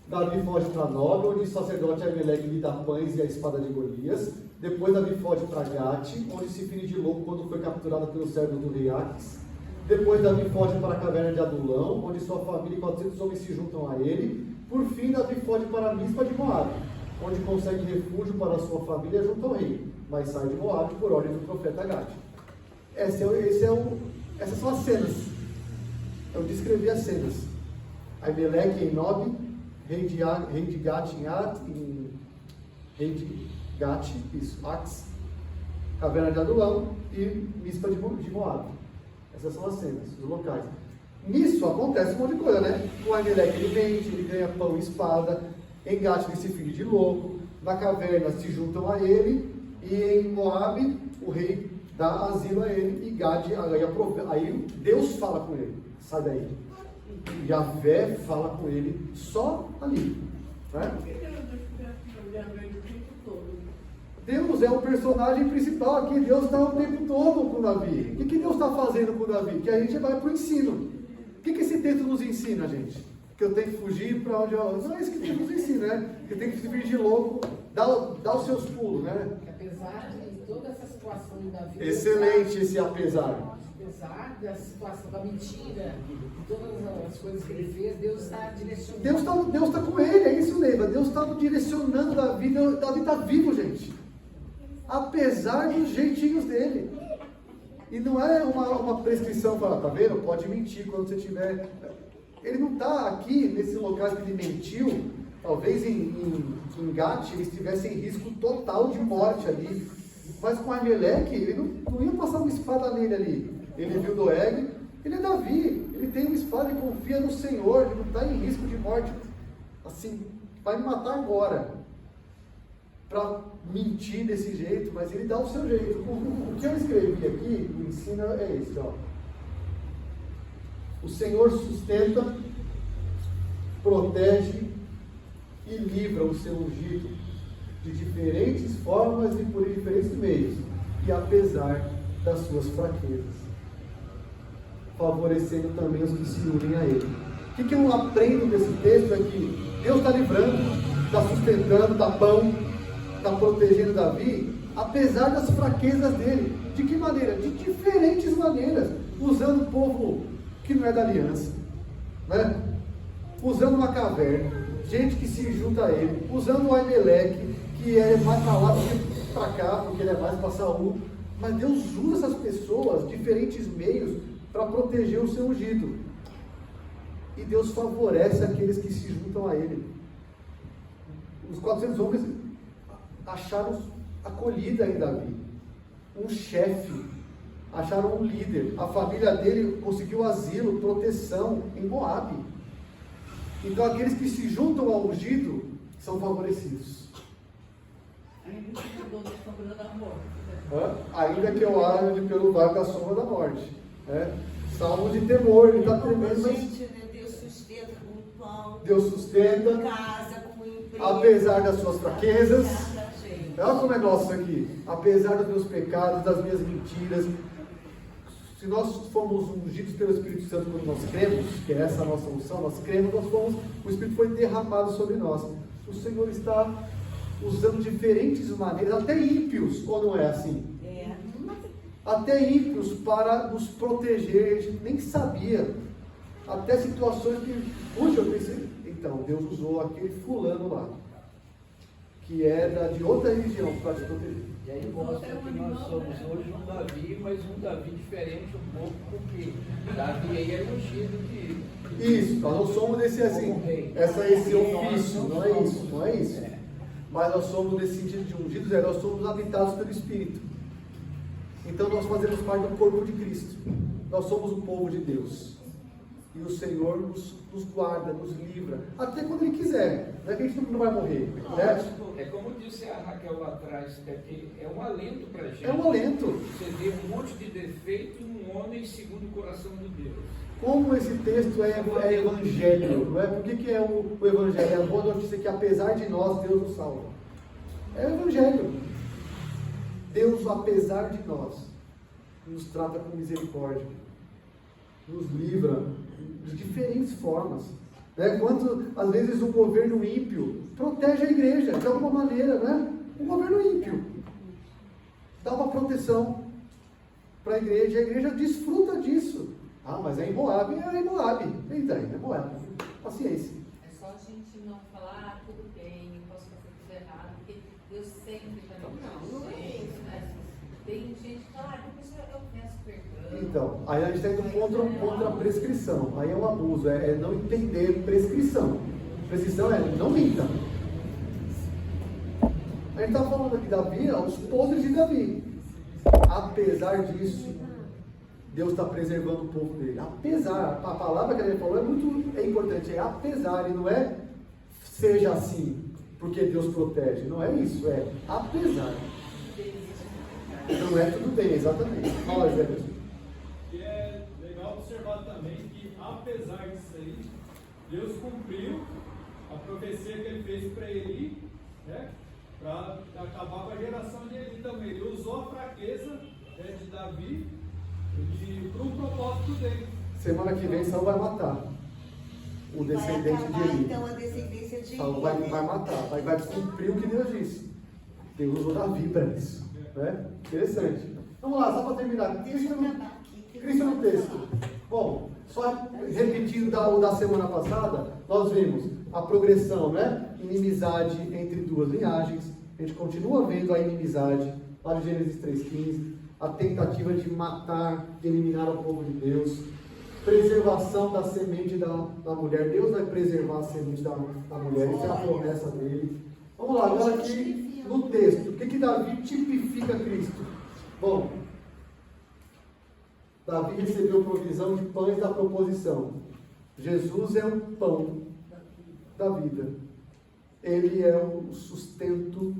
Davi foge para Nob, onde o sacerdote Aimeleque lhe dá pães e a espada de Golias. Depois Davi foge para Gate, onde se finge de louco quando foi capturado pelos servos do rei Aques. Depois Davi foge para a caverna de Adulão, onde sua família e 400 homens se juntam a ele. Por fim, Davi foge para a Mispa de Moabe, onde consegue refúgio para a sua família junto ao rei, mas sai de Moabe por ordem do profeta Gade. Essas são as cenas. Eu descrevi as cenas. Aimeleque em Nob, rei de Gate rei de Gate, isso, Aques, caverna de Adulão e Mispa de Moabe. Essas são as cenas, os locais. Nisso acontece um monte de coisa, né? O Aimeleque ele vende, ele ganha pão e espada. Em Gate ele se finge de louco. Na caverna se juntam a ele. E em Moabe o rei dá asilo a ele. E Gade, aí Deus fala com ele. Sai daí. Yahvé fala com ele só ali. Né? Deus é o personagem principal aqui. Deus está o tempo todo com Davi. O que Deus está fazendo com Davi? Que a gente vai para o ensino. O que esse texto nos ensina, gente? Que eu tenho que fugir para onde eu... Não é isso que o texto nos ensina, né? Que eu tenho que se fingir louco, dar os seus pulos, né? Apesar de toda essa situação da vida... Excelente esse apesar. apesar da situação da mentira, de todas as coisas que ele fez, Deus está direcionando. Deus tá com ele, é isso, Neiva. Deus está direcionando Davi. Davi está vivo, gente. Apesar dos jeitinhos dele. E não é uma prescrição para, tá vendo? Pode mentir quando você tiver. Ele não está aqui, nesses locais que ele mentiu. Talvez em Gate ele estivesse em risco total de morte ali. Mas com Aimeleque, ele não ia passar uma espada nele ali. Ele viu Doeg, ele é Davi. Ele tem uma espada e confia no Senhor. Ele não está em risco de morte. Assim, vai me matar agora. Para mentir desse jeito, mas ele dá o seu jeito. O que eu escrevi aqui, o ensino é esse, ó. O Senhor sustenta, protege e livra o seu ungido de diferentes formas e por diferentes meios, e apesar das suas fraquezas, favorecendo também os que se unem a ele. O que eu aprendo desse texto é que Deus está livrando, está sustentando, dá pão, está protegendo Davi, apesar das fraquezas dele. De que maneira? De diferentes maneiras, usando o povo que não é da aliança, né? Usando uma caverna, gente que se junta a ele, usando o Aimeleque, que é mais para lá do que para cá, porque ele é mais para Saul. Mas Deus usa essas pessoas, diferentes meios, para proteger o seu ungido. E Deus favorece aqueles que se juntam a ele. Os 400 homens acharam acolhida em Davi, um chefe, acharam um líder. A família dele conseguiu asilo, proteção em Moabe. Então aqueles que se juntam ao ungido são favorecidos. Ainda que eu ande pelo vale da sombra da morte. Salmo de temor, ele está tremendo. Gente, Deus sustenta com pão. Deus sustenta. Com casa, com emprego. Apesar das suas fraquezas. Olha como é nosso aqui. Apesar dos meus pecados, das minhas mentiras. Se nós fomos ungidos pelo Espírito Santo quando nós cremos, que é essa a nossa unção, nós cremos, o Espírito foi derramado sobre nós. O Senhor está usando diferentes maneiras, até ímpios, ou não é assim? É. Até ímpios para nos proteger, a gente nem sabia. Até situações que, puxa, eu pensei, então, Deus usou aquele fulano lá, que era de outra religião, para te proteger. E aí mostra que nós somos hoje um Davi, mas um Davi diferente um pouco, porque Davi aí é ungido de... Isso, nós não somos desse assim, esse ofício, não é isso. Mas nós somos nesse sentido de ungidos, nós somos habitados pelo Espírito. Então nós fazemos parte do corpo de Cristo. Nós somos o povo de Deus. E o Senhor nos guarda, nos livra, até quando Ele quiser. Não é que a gente não vai morrer, né? É como disse a Raquel lá atrás, é um alento para a gente. É um alento. Você vê um monte de defeito em um homem segundo o coração de Deus. Como esse texto é evangelho, não é? Por que é o evangelho? É a boa notícia que apesar de nós, Deus nos salva. É o evangelho. Deus, apesar de nós, nos trata com misericórdia, nos livra de diferentes formas. Quanto, às vezes, o governo ímpio protege a igreja, de alguma maneira, né? O governo ímpio dá uma proteção para a igreja desfruta disso. Ah, mas é em Moabe, é em Moabe. Eita, é Moabe. Paciência. É só a gente não falar, tudo bem, eu posso fazer tudo errado, porque Deus sempre está Não é isso, né? Tem gente que fala, depois eu peço perdão. Então, aí a gente está indo contra a prescrição. Aí é um abuso, é não entender prescrição. Prescrição é não minta. A gente está falando aqui Davi, os podres de Davi. Apesar disso, Deus está preservando o povo dele. Apesar, a palavra que ele falou é importante, é apesar, e não é seja assim, porque Deus protege. Não é isso, é apesar. Não é tudo bem, exatamente. Fala, Zé. E é legal observar também que, apesar disso aí, Deus cumpriu a profecia que ele fez para Eli, né? Para acabar com a geração de Eli também. Ele usou a fraqueza de Davi para um propósito dele. Semana que vem Saul vai matar o descendente vai acabar, de Eli. então, a descendência de Saul Eli, vai matar, vai cumprir o que Deus disse. Deus usou Davi para isso. Né? Interessante. Vamos lá, só para terminar. Deixa eu acabar aqui. Cristo texto. Bom, só repetindo da semana passada, nós vimos a progressão, né? Inimizade entre duas linhagens. A gente continua vendo a inimizade lá de Gênesis 3,15, a tentativa de matar, de eliminar o povo de Deus, preservação da semente da mulher. Deus vai preservar a semente da mulher, isso é a promessa dele. Vamos lá, agora aqui no texto, o que Davi tipifica Cristo? Bom, Davi recebeu provisão de pães da proposição. Jesus é o pão da vida. Ele é o sustento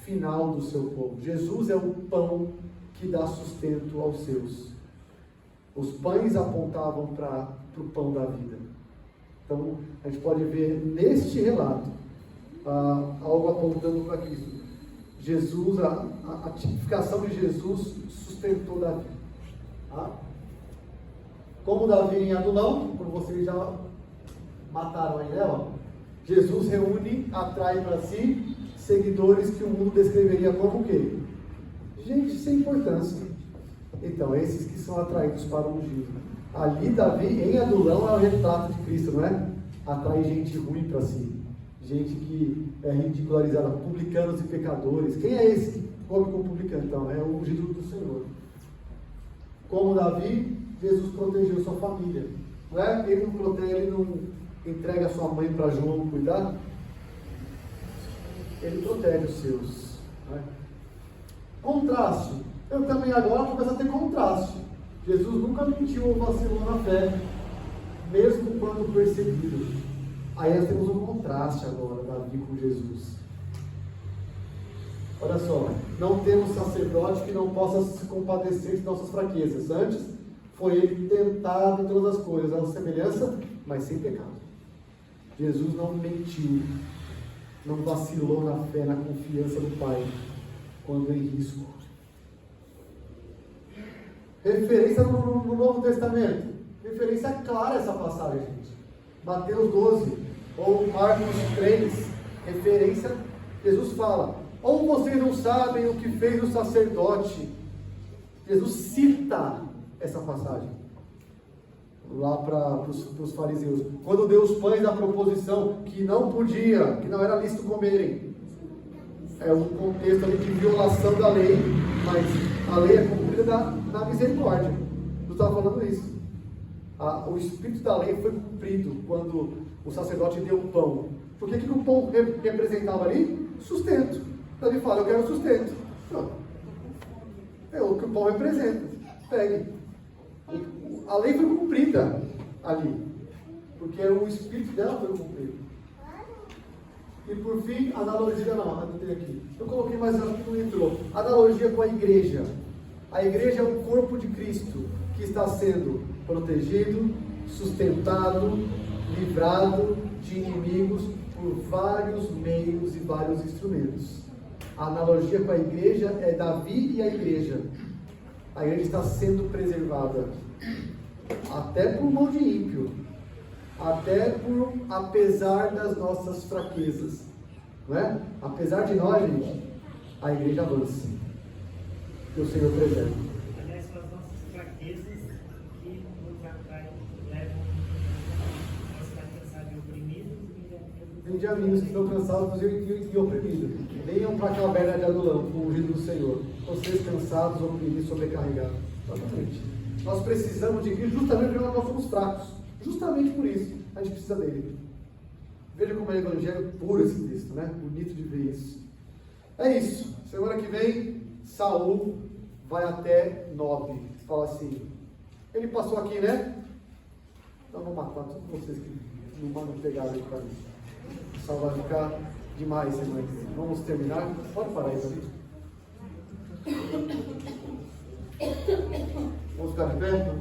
final do seu povo. Jesus é o pão que dá sustento aos seus. Os pães apontavam para o pão da vida. Então, a gente pode ver neste relato algo apontando para Cristo. Jesus, a tipificação de Jesus sustentou Davi. Tá? Como Davi em Adulão, como vocês já mataram aí, né? Ó, Jesus reúne, atrai para si seguidores que o mundo descreveria como o quê? Gente sem importância. Então, esses que são atraídos para o ungido. Ali, Davi, em Adulão, é o retrato de Cristo, não é? Atrai gente ruim para si. Gente que é ridicularizada, publicanos e pecadores. Quem é esse que come com publicano? Então, é o ungido do Senhor. Como Davi, Jesus protegeu sua família. Não é? Ele não protege, ele não entrega sua mãe para João cuidar. Ele protege os seus. Não é? Contraste. Eu também agora começo a ter contraste. Jesus nunca mentiu ou vacilou na fé, mesmo quando perseguido. Aí nós temos um contraste agora, Davi com Jesus. Olha só, não temos sacerdote que não possa se compadecer de nossas fraquezas. Antes, foi ele tentado em todas as coisas, a semelhança, mas sem pecado. Jesus não mentiu, não vacilou na fé, na confiança do Pai, quando em risco. Referência no Novo Testamento. Referência clara essa passagem, gente. Mateus 12, ou Marcos 3, referência, Jesus fala, ou vocês não sabem o que fez o sacerdote. Jesus cita essa passagem lá para os fariseus, quando deu os pães da proposição, que não podia, que não era lícito comerem. É um contexto ali de violação da lei, mas a lei é cumprida na misericórdia. Eu estava falando isso. O espírito da lei foi cumprido quando o sacerdote deu o pão. Porque o que o pão representava ali? Sustento. Davi fala, eu quero sustento. Não. É o que o pão representa. Pegue. A lei foi cumprida ali. Porque o espírito dela foi cumprido. E por fim, analogia não tem aqui. Eu coloquei mais algo que não entrou. Analogia com a igreja. A igreja é o corpo de Cristo que está sendo protegido, sustentado, livrado de inimigos por vários meios e vários instrumentos. A analogia com a igreja é Davi e a igreja. A igreja está sendo preservada até por mão de ímpio, apesar das nossas fraquezas, não é? Apesar de nós, gente, a igreja avança, que o Senhor preserva. Aliás, são as nossas fraquezas que nos atraem, levam a estar cansados e oprimidos. Vinde a mim os que estão cansados e oprimidos, venham para a caverna de Adulão, com o ungido do Senhor, vocês cansados, oprimidos, sobrecarregados. Exatamente. Nós precisamos de Cristo justamente porque nós somos fracos. Justamente por isso, a gente precisa dele. Veja como é evangelho puro esse texto, né? Bonito de ver isso. É isso. Semana que vem, Saul vai até Nob. Fala assim, ele passou aqui, né? Então vou matar todos vocês que não mandam pegar ele para mim. Saul vai ficar demais semana que vem. Vamos terminar? Pode parar aí, David. Vamos ficar de pé?